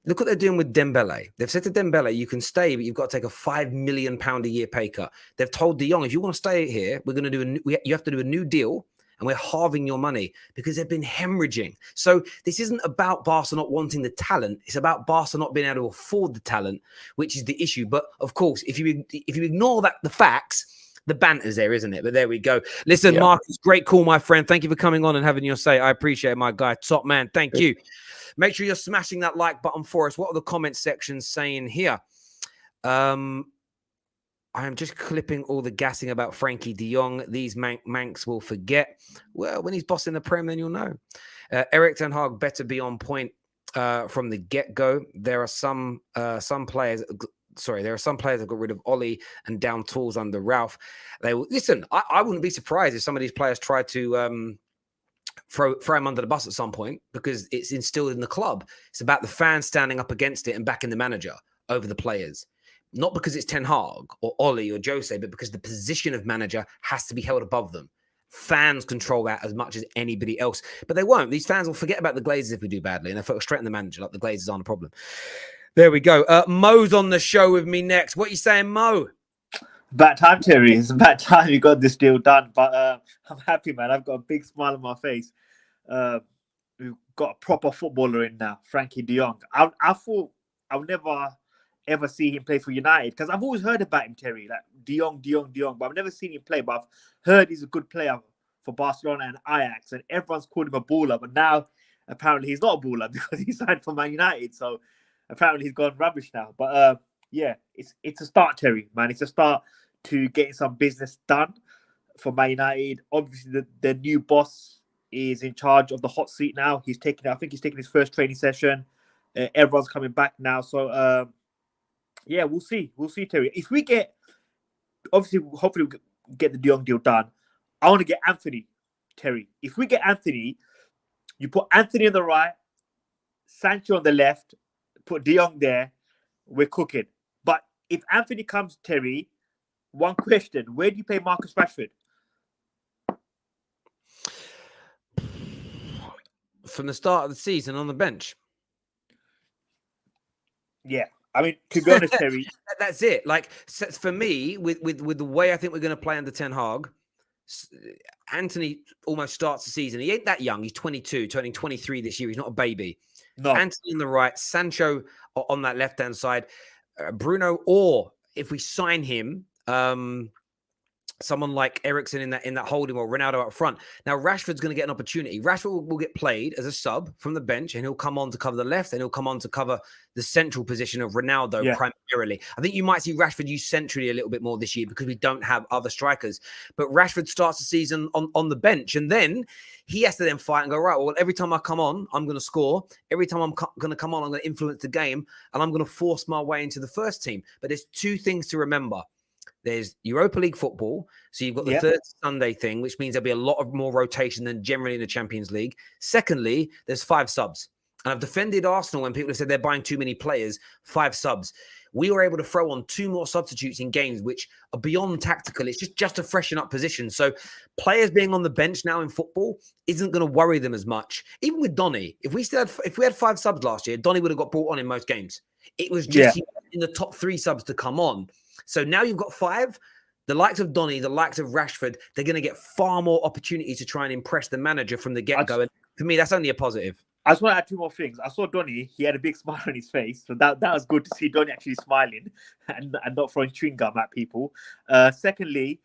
Look what they're doing with Dembele. They've said to Dembele, you can stay, but you've got to take a £5 million a year pay cut. They've told De Jong, if you want to stay here, we're going to you have to do a new deal, and we're halving your money because they've been hemorrhaging. So this isn't about Barca not wanting the talent. It's about Barca not being able to afford the talent, which is the issue. But of course, if you ignore the facts, the banter's there, isn't it? But there we go. Listen, Marcus, great call, my friend. Thank you for coming on and having your say. I appreciate it, my guy. Top man. Thank you. Make sure you're smashing that like button for us. What are the comment sections saying here? I am just clipping all the gassing about Frenkie de Jong. These manx will forget. Well, when he's bossing the Prem, then you'll know. Erik ten Hag better be on point from the get-go. There are some players... Sorry, there are some players that got rid of Ollie and down tools under Ralph. Listen, I wouldn't be surprised if some of these players tried to throw him under the bus at some point because it's instilled in the club. It's about the fans standing up against it and backing the manager over the players. Not because it's Ten Hag or Ollie or Jose, but because the position of manager has to be held above them. Fans control that as much as anybody else, but they won't. These fans will forget about the Glazers if we do badly, and they'll focus straight on the manager like the Glazers aren't a problem. There we go. Mo's on the show with me next. What are you saying, Mo? About time, Terry. It's about time you got this deal done. But I'm happy, man. I've got a big smile on my face. We've got a proper footballer in now, Frenkie de Jong. I thought I would never, ever see him play for United because I've always heard about him, Terry, like de Jong. But I've never seen him play. But I've heard he's a good player for Barcelona and Ajax. And everyone's called him a baller. But now apparently he's not a baller because he signed for Man United. So apparently he's gone rubbish now. But yeah, it's a start, Terry, man. It's a start to getting some business done for Man United. Obviously, the new boss is in charge of the hot seat now. I think he's taking his first training session. Everyone's coming back now. So yeah, we'll see. We'll see, Terry. If we get, obviously, hopefully we'll get the De Jong deal done. I want to get Anthony, Terry. If we get Anthony, you put Anthony on the right, Sancho on the left, put De Jong there, we're cooking. But if Anthony comes, Terry, one question: where do you play Marcus Rashford? From the start of the season on the bench. Yeah, I mean, to be honest, Terry, that's it. Like, for me, with the way I think we're going to play under Ten Hag, Anthony almost starts the season. He ain't that young. He's 22, turning 23 this year. He's not a baby. No. Anthony on the right, Sancho on that left-hand side, Bruno, or if we sign him, someone like Eriksen in that holding, or Ronaldo up front. Now, Rashford's going to get an opportunity. Rashford will get played as a sub from the bench, and he'll come on to cover the left, and he'll come on to cover the central position of Ronaldo primarily. I think you might see Rashford used centrally a little bit more this year because we don't have other strikers. But Rashford starts the season on the bench, and then he has to then fight and go, right, well, every time I come on, I'm going to score. Every time I'm going to come on, I'm going to influence the game, and I'm going to force my way into the first team. But there's two things to remember. There's Europa League football. So you've got the third Sunday thing, which means there'll be a lot of more rotation than generally in the Champions League. Secondly, there's 5 subs. And I've defended Arsenal when people have said they're buying too many players, 5 subs. We were able to throw on 2 more substitutes in games, which are beyond tactical. It's just to freshen up positions. So players being on the bench now in football isn't going to worry them as much. Even with Donny, if we had 5 subs last year, Donny would have got brought on in most games. It was just in the top 3 subs to come on. So now you've got 5, the likes of Donny, the likes of Rashford, they're going to get far more opportunities to try and impress the manager from the get-go. And for me, that's only a positive. I just want to add 2 more things. I saw Donny, he had a big smile on his face. So that was good to see Donny actually smiling and not throwing chewing gum at people. Secondly,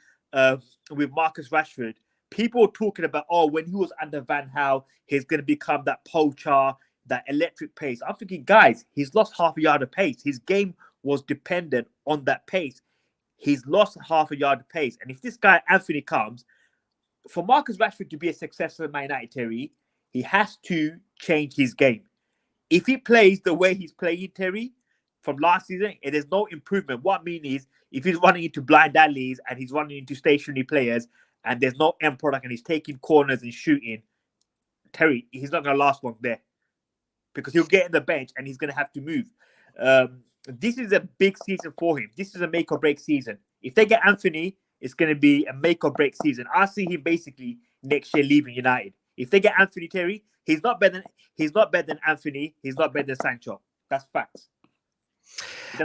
with Marcus Rashford, people were talking about, when he was under Van Gaal, he's going to become that poacher, that electric pace. I'm thinking, guys, he's lost half a yard of pace. His game was dependent on that pace. He's lost half a yard of pace. And if this guy, Anthony, comes, for Marcus Rashford to be a successful Man United, Terry, he has to change his game. If he plays the way he's playing, Terry, from last season, there's no improvement. What I mean is, if he's running into blind alleys and he's running into stationary players and there's no end product and he's taking corners and shooting, Terry, he's not going to last long there because he'll get in the bench and he's going to have to move. This is a big season for him. This is a make or break season. If they get Anthony, it's going to be a make or break season. I see him basically next year leaving United. If they get Anthony, Terry, he's not better than Anthony. He's not better than Sancho. That's facts.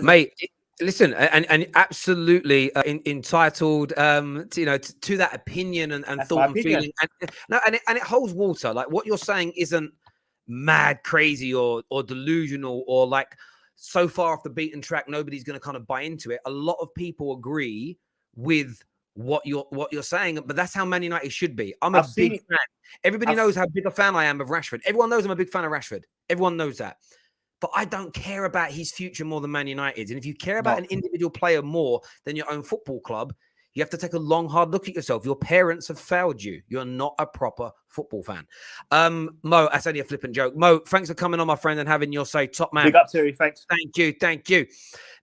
Mate, listen, and absolutely entitled, to that opinion and thought and feeling. And it holds water. Like, what you're saying isn't mad, crazy, or delusional, or like so far off the beaten track, nobody's going to kind of buy into it. A lot of people agree with what you're saying, but that's how Man United should be. I'm a big fan. Everybody knows how big a fan I am of Rashford. Everyone knows I'm a big fan of Rashford. Everyone knows that. But I don't care about his future more than Man United's. And if you care about an individual player more than your own football club, you have to take a long, hard look at yourself. Your parents have failed you. You're not a proper football fan. Mo, that's only a flippant joke. Mo, thanks for coming on, my friend, and having your say. Top man. Big up, Terry. Thanks. Thank you.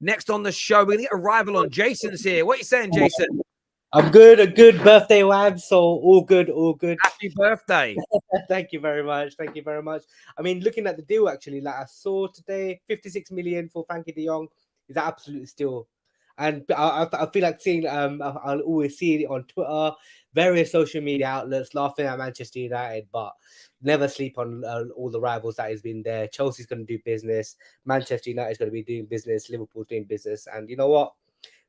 Next on the show, we're going to get a rival on. Jason's here. What are you saying, Jason? I'm good. A good birthday, Wab. So all good. Happy birthday. Thank you very much. I mean, looking at the deal, actually, like I saw today, 56 million for Frenkie de Jong is an absolute steal. And I feel like seeing, I'll always see it on Twitter, various social media outlets laughing at Manchester United, but never sleep on all the rivals that has been there. Chelsea's going to do business. Manchester United's going to be doing business. Liverpool's doing business. And you know what?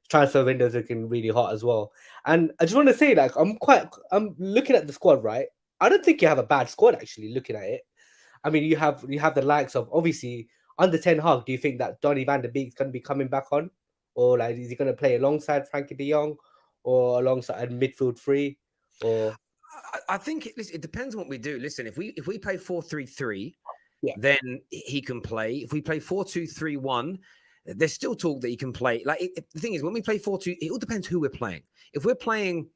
Transfer windows are looking really hot as well. And I just want to say, like, I'm looking at the squad, right? I don't think you have a bad squad, actually, looking at it. I mean, you have the likes of, obviously, under Ten Hag, do you think that Donny van de Beek's going to be coming back on? Or like, is he going to play alongside Frenkie de Jong or alongside midfield 3? Or I think it depends on what we do. Listen, if we play 4-3-3, Yeah. then he can play. If we play 4-2-3-1, there's still talk that he can play. Like the thing is, when we play 4-2, it all depends who we're playing. If we're playing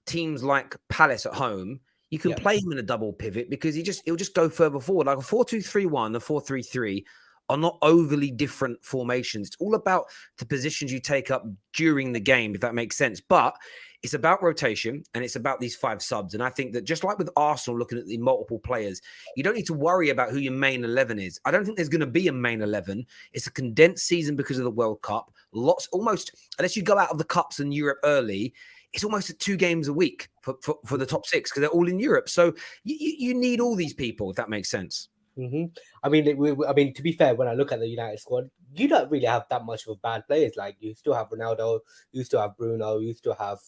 teams like Palace at home, you can play him in a double pivot because he'll just go further forward. Like a 4-2-3-1, the 4-3-3 are not overly different formations. It's all about the positions you take up during the game, if that makes sense. But it's about rotation and it's about these 5 subs. And I think that just like with Arsenal looking at the multiple players, you don't need to worry about who your main 11 is. I don't think there's going to be a main 11. It's a condensed season because of the World Cup. Almost, unless you go out of the Cups in Europe early, it's almost 2 games a week for the top 6 because they're all in Europe. So you need all these people, if that makes sense. Mm-hmm. I mean, to be fair, when I look at the United squad, you don't really have that much of bad players. Like you still have Ronaldo, you still have Bruno, you still have,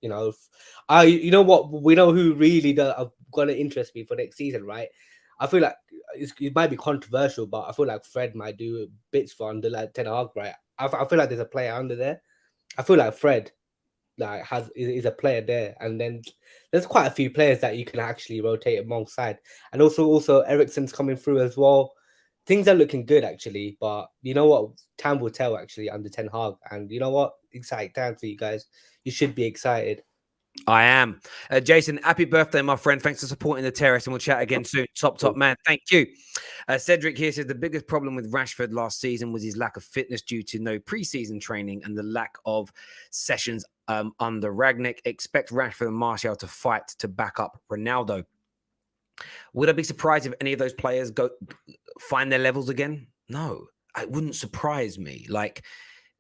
you know what? We know who really are going to interest me for next season, right? I feel like it might be controversial, but I feel like Fred might do bits for under like Ten Hag, right? I feel like there's a player under there. I feel like Fred like is a player there, and then there's quite a few players that you can actually rotate alongside, and also Eriksen's coming through as well. Things are looking good actually, but you know what? Time will tell actually under Ten Hag, and you know what? Exciting time for you guys. You should be excited. I am. Jason, happy birthday, my friend. Thanks for supporting the terrace, and we'll chat again soon. Top man. Thank you. Cedric here says the biggest problem with Rashford last season was his lack of fitness due to no preseason training and the lack of sessions under Ragnick. Expect Rashford and Martial to fight to back up Ronaldo. Would I be surprised if any of those players find their levels again? No, it wouldn't surprise me. Like,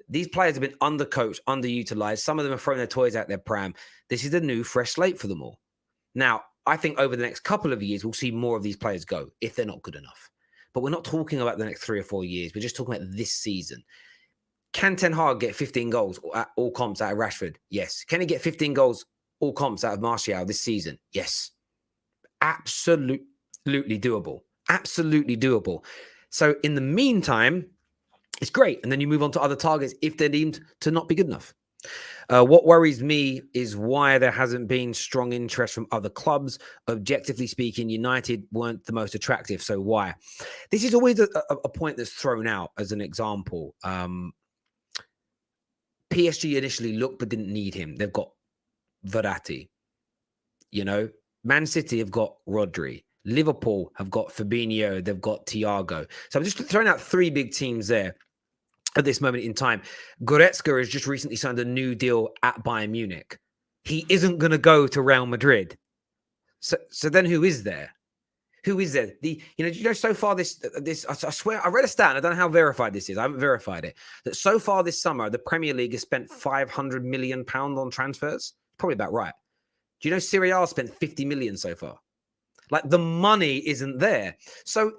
these players have been undercoached, underutilized. Some of them have thrown their toys out their pram. This is a new, fresh slate for them all. Now, I think over the next couple of years, we'll see more of these players go if they're not good enough. But we're not talking about the next 3 or 4 years. We're just talking about this season. Can Ten Hag get 15 goals at all comps out of Rashford? Yes. Can he get 15 goals all comps out of Martial this season? Yes. Absolutely doable. Absolutely doable. So in the meantime, it's great. And then you move on to other targets if they're deemed to not be good enough. What worries me is why there hasn't been strong interest from other clubs. Objectively speaking, United weren't the most attractive. So why? This is always a point that's thrown out as an example. PSG initially looked but didn't need him. They've got Verratti. Man City have got Rodri. Liverpool have got Fabinho. They've got Thiago. So I'm just throwing out 3 big teams there at this moment in time. Goretzka has just recently signed a new deal at Bayern Munich. He isn't going to go to Real Madrid. So then who is there? Who is there? So far this, I swear, I read a stat, and I don't know how verified this is. I haven't verified it. That so far this summer, the Premier League has spent £500 million on transfers. Probably about right. Do you know Serie A spent 50 million so far? Like, the money isn't there. So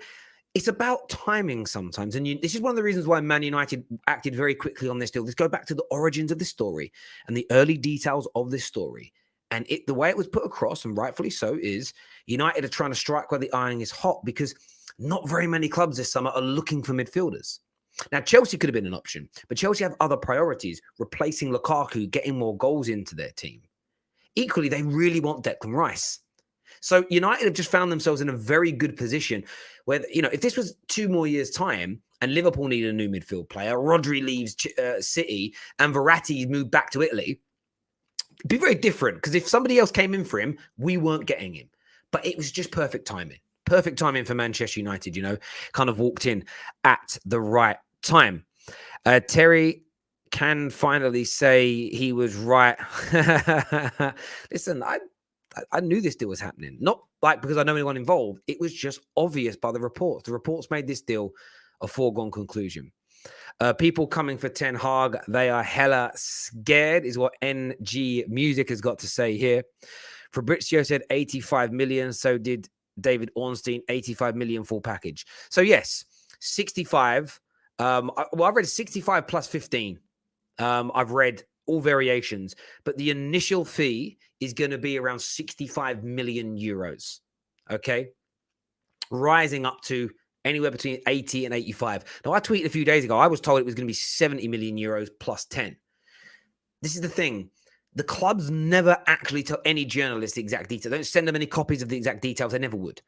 it's about timing sometimes. And this is one of the reasons why Man United acted very quickly on this deal. Let's go back to the origins of this story and the early details of this story. And the way it was put across, and rightfully so, is United are trying to strike while the iron is hot because not very many clubs this summer are looking for midfielders. Now, Chelsea could have been an option, but Chelsea have other priorities, replacing Lukaku, getting more goals into their team. Equally, they really want Declan Rice. So United have just found themselves in a very good position where, if this was 2 more years' time and Liverpool needed a new midfield player, Rodri leaves City and Verratti moved back to Italy, it'd be very different because if somebody else came in for him, we weren't getting him. But it was just perfect timing. Perfect timing for Manchester United, kind of walked in at the right time. Terry can finally say he was right. Listen, I knew this deal was happening. Not like because I know anyone involved. It was just obvious by the reports. The reports made this deal a foregone conclusion. People coming for Ten Hag, they are hella scared, is what NG Music has got to say here. Fabrizio said 85 million. So did David Ornstein, 85 million full package. So yes, 65. I've read 65 plus 15. I've read all variations, but the initial fee is going to be around 65 million euros. Okay. Rising up to anywhere between 80 and 85. Now, I tweeted a few days ago, I was told it was going to be 70 million euros plus 10. This is the thing. The clubs never actually tell any journalist the exact details. They don't send them any copies of the exact details. They never would.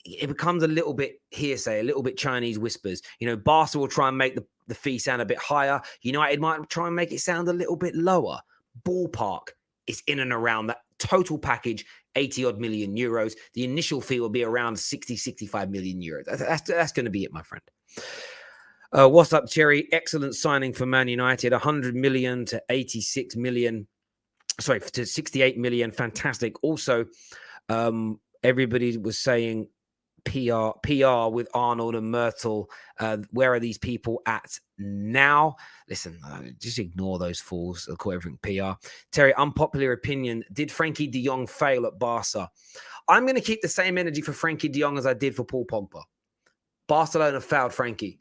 It becomes a little bit hearsay, a little bit Chinese whispers. You know, Barca will try and make the fee sound a bit higher. United might try and make it sound a little bit lower. Ballpark is in and around that total package, 80 odd million euros. The initial fee will be around 60, 65 million euros. That's going to be it, my friend. What's up, Cherry? Excellent signing for Man United. 100 million to 86 million. Sorry, to 68 million. Fantastic. Also, everybody was saying PR with Arnold and Myrtle. Where are these people at now? Listen, just ignore those fools. They'll call everything PR. Terry, unpopular opinion. Did Frenkie de Jong fail at Barca? I'm going to keep the same energy for Frenkie de Jong as I did for Paul Pogba. Barcelona fouled Frenkie.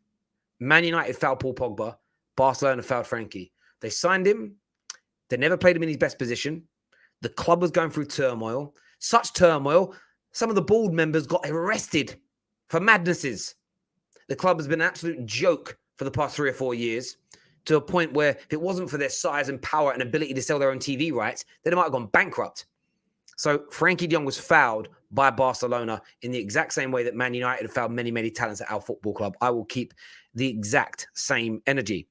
Man United fouled Paul Pogba. Barcelona fouled Frenkie. They signed him. They never played him in his best position. The club was going through turmoil. Such turmoil, some of the board members got arrested for madnesses. The club has been an absolute joke for the past 3 or 4 years, to a point where if it wasn't for their size and power and ability to sell their own TV rights, then they might have gone bankrupt. So Frenkie de Jong was fouled by Barcelona in the exact same way that Man United have fouled many, many talents at our football club. I will keep the exact same energy.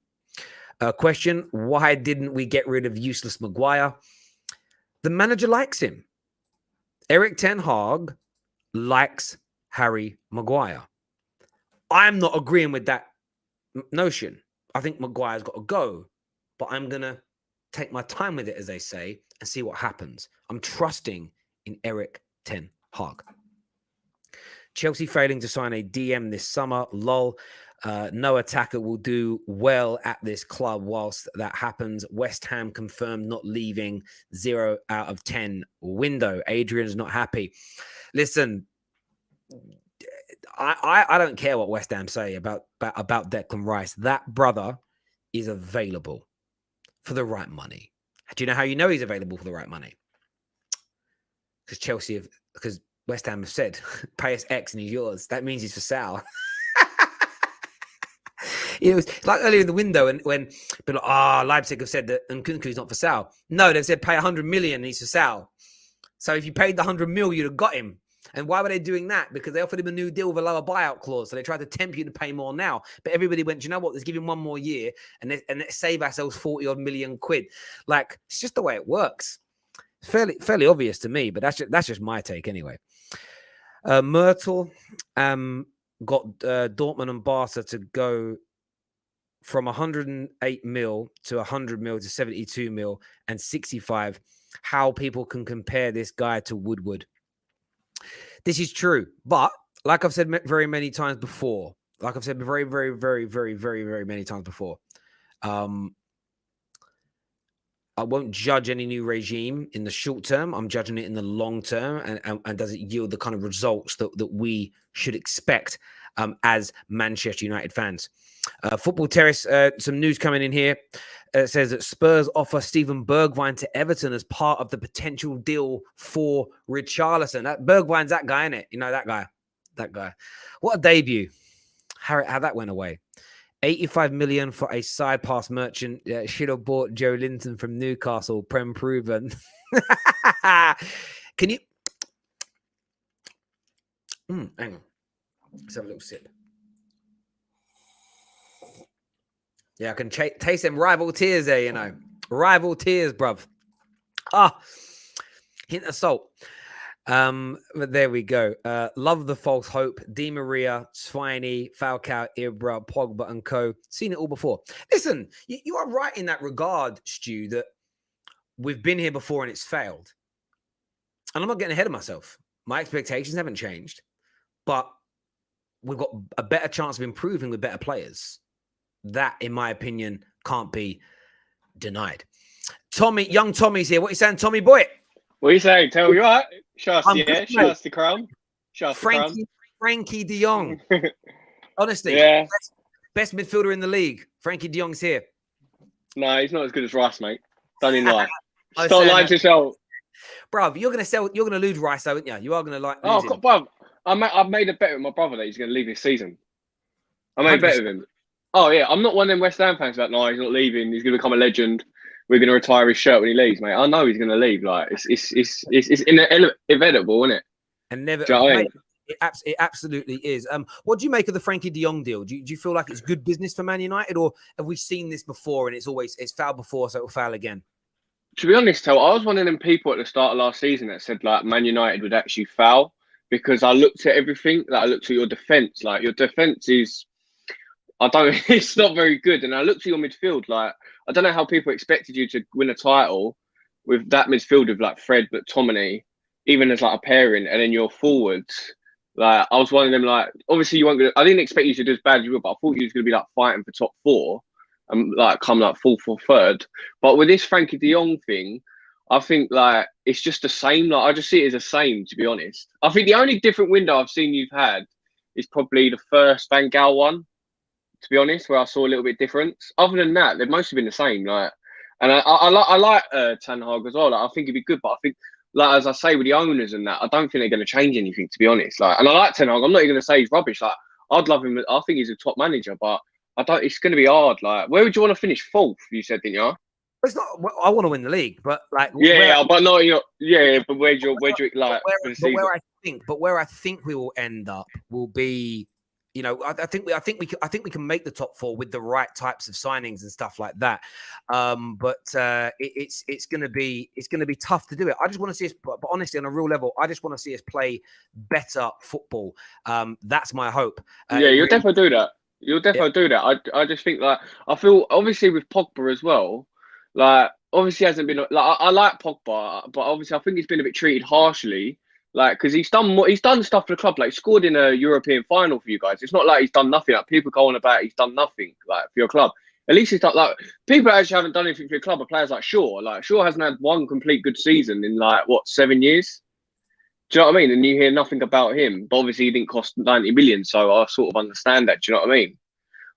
Question, why didn't we get rid of useless Maguire? The manager likes him. Erik ten Hag likes Harry Maguire. I'm not agreeing with that notion. I think Maguire's got to go, but I'm going to take my time with it, as they say, and see what happens. I'm trusting in Erik ten Hag. Chelsea failing to sign a DM this summer. Lol. No attacker will do well at this club whilst that happens. West Ham confirmed not leaving. 0 out of 10 window. Adrian's not happy. Listen, I don't care what West Ham say about Declan Rice. That brother is available for the right money. Do you know how you know he's available for the right money? Because West Ham have said, pay us X and he's yours. That means he's for sale. It was like earlier in the window when people Leipzig have said that Nkunku's not for sale. No, they've said pay 100 million and he's for sale. So if you paid the 100 mil, you'd have got him. And why were they doing that? Because they offered him a new deal with a lower buyout clause. So they tried to tempt you to pay more now. But everybody went, do you know what? Let's give him one more year and let's save ourselves 40 odd million quid. Like, it's just the way it works. It's fairly obvious to me, but that's just my take anyway. Myrtle got Dortmund and Barca to go from 108 mil to 100 mil to 72 mil and 65. How people can compare this guy to Woodward. This is true. But like I've said very many times before, like I've said very, very, very, very, very, very many times before, I won't judge any new regime in the short term. I'm judging it in the long term. And does it yield the kind of results that we should expect as Manchester United fans? Football Terrace, some news coming in here. It says that Spurs offer Steven Bergwijn to Everton as part of the potential deal for Richarlison. That Bergwijn's that guy, isn't it? You know, that guy. What a debut. How that went away. 85 million for a side pass merchant. Should have bought Joe Linton from Newcastle. Prem proven. Can you... hang on. Let's have a little sip. Yeah, I can taste them rival tears there, you know. Rival tears, bruv. Hint of salt. But there we go. Love the false hope. Di Maria, Swiney, Falcao, Ibra, Pogba, and co. Seen it all before. Listen, you are right in that regard, Stu, that we've been here before and it's failed. And I'm not getting ahead of myself. My expectations haven't changed. But we've got a better chance of improving with better players. That, in my opinion, can't be denied. Tommy, young Tommy's here. What are you saying, Tommy boy? What are you saying? Tell you what? Show us the crown. Show us the crown. Frenkie de Jong. Honestly, yeah. Best midfielder in the league. Frenkie de Jong's here. No, he's not as good as Rice, mate. Don't even lie. Stop lying to yourself. Bruv, you're gonna lose Rice, though, aren't you? You are gonna lose him. Bruv, I've made a bet with my brother that he's gonna leave this season. I made a bet with him. Oh yeah, I'm not one of them West Ham fans that no, he's not leaving. He's going to become a legend. we're going to retire his shirt when he leaves, mate. I know he's going to leave. Like it's inevitable, isn't it? And never, Do you know what I mean? It absolutely is. What do you make of the Frenkie de Jong deal? Do you feel like it's good business for Man United, or have we seen this before and it's fouled before, so it'll foul again? To be honest, I was one of them people at the start of last season that said like Man United would actually foul, because I looked at everything. Like I looked at your defense. Like your defense is, it's not very good. And I looked at your midfield. Like I don't know how people expected you to win a title with that midfield of like Fred, McTominay, even as like a pairing, and then your forwards. Like I was one of them. Like obviously you weren't gonna. I didn't expect you to do as bad as you were, but I thought you was gonna be like fighting for top 4 and like come like 4th or 3rd. But with this Frenkie de Jong thing, I think like it's just the same. Like I just see it as the same, to be honest. I think the only different window I've seen you've had is probably the first Van Gaal one, to be honest, where I saw a little bit difference. Other than that, they've mostly been the same. Like, and I like Ten Hag as well. Like I think he'd be good, but I think, like as I say with the owners and that, I don't think they're going to change anything, to be honest. Like, and I like Ten Hag. I'm not even going to say he's rubbish. Like I'd love him. I think he's a top manager, but I don't. It's going to be hard. Like, where would you want to finish? 4th? You said, didn't you? It's not. I want to win the league, but like, but not. But where do you like? Where I think we will end up will be, you know, I think we can make the top 4 with the right types of signings and stuff like that. But it's going to be tough to do it. I just want to see us, but honestly, on a real level, I just want to see us play better football. That's my hope. You'll definitely do that. You'll definitely do that. I just think like I feel obviously with Pogba as well. Like obviously hasn't been like I like Pogba, but obviously I think he's been a bit treated harshly. Like because he's done stuff for the club, like scored in a European final for you guys. It's not like he's done nothing. Like people go on about he's done nothing like for your club. At least he's done like people actually haven't done anything for your club. Are players like Shaw. Like Shaw hasn't had one complete good season in like 7 years. Do you know what I mean? And you hear nothing about him. But obviously he didn't cost 90 million, so I sort of understand that. Do you know what I mean?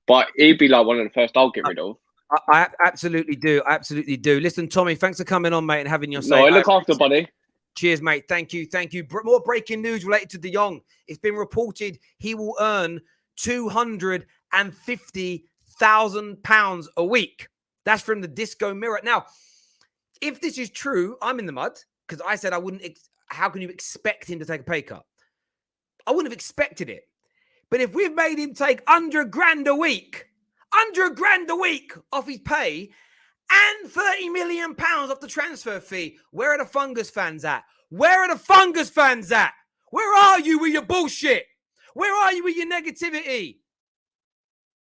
But he'd be like one of the first I'll get rid of. I absolutely do. I absolutely do. Listen, Tommy, thanks for coming on, mate, and having your say. No, look after, buddy. Cheers, mate. Thank you. More breaking news related to De Jong. It's been reported he will earn £250,000 a week. That's from the Disco Mirror. Now, if this is true, I'm in the mud because I said I wouldn't. How can you expect him to take a pay cut? I wouldn't have expected it. But if we've made him take £100,000 a week, £100,000 a week off his pay, and £30 million off the transfer fee, where are the Fungus fans at? Where are the Fungus fans at? Where are you with your bullshit? Where are you with your negativity?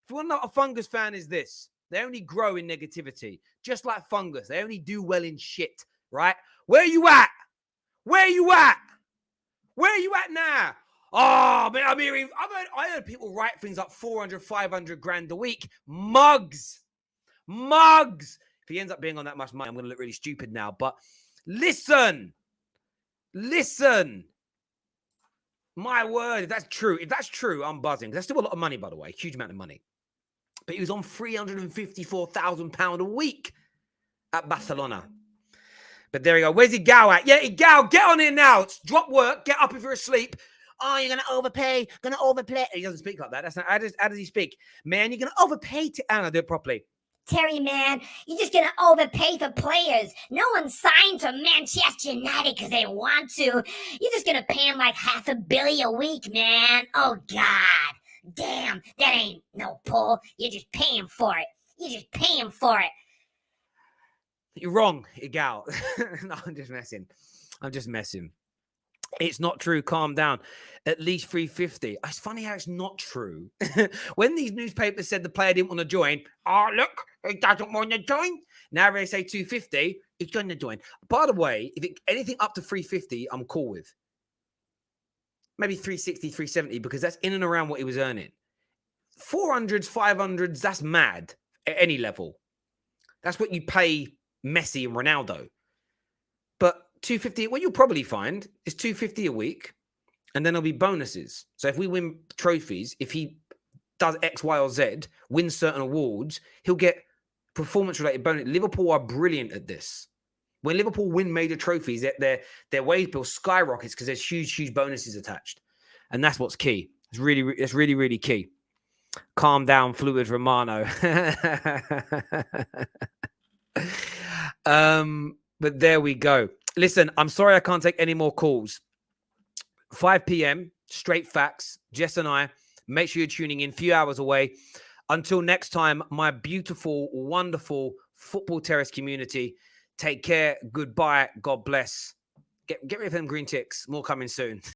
If you want to know what a Fungus fan is this, they only grow in negativity, just like fungus. They only do well in shit, right? Where are you at? Where are you at? Where are you at now? Oh, man, I heard people write things like 400, 500 grand a week. Mugs. If he ends up being on that much money, I'm going to look really stupid now. But listen. My word, if that's true, I'm buzzing. That's still a lot of money, by the way. Huge amount of money. But he was on £354,000 a week at Barcelona. But there you go. Where's Igal at? Yeah, Igal, get on here now. Drop work. Get up if you're asleep. Oh, you're going to overpay. Going to overplay. He doesn't speak like that. That's not. How does he speak? Man, you're going to overpay. I don't do it properly. Terry, man, you're just going to overpay for players. No one signed to Manchester United because they want to. You're just going to pay them like $500 million a week, man. Oh, God. Damn, that ain't no pull. You're just paying for it. You're wrong, Igal. No, I'm just messing. It's not true. Calm down. At least 350. It's funny how it's not true. When these newspapers said the player didn't want to join, oh, look, he doesn't want to join. Now they say 250, he's going to join. By the way, anything up to 350, I'm cool with. Maybe 360, 370, because that's in and around what he was earning. 400s, 500s, that's mad at any level. That's what you pay Messi and Ronaldo. But 250, what you'll probably find is 250 a week, and then there'll be bonuses. So if we win trophies, if he does X, Y, or Z, wins certain awards, he'll get performance-related bonus. Liverpool are brilliant at this. When Liverpool win major trophies, their wage bill skyrockets because there's huge bonuses attached, and that's what's key. It's really key. Calm down, Fluid Romano. But there we go. Listen, I'm sorry I can't take any more calls. 5 p.m. straight facts. Jess and I. Make sure you're tuning in. Few hours away. Until next time, my beautiful, wonderful Football Terrace community. Take care. Goodbye. God bless. Get rid of them green ticks. More coming soon.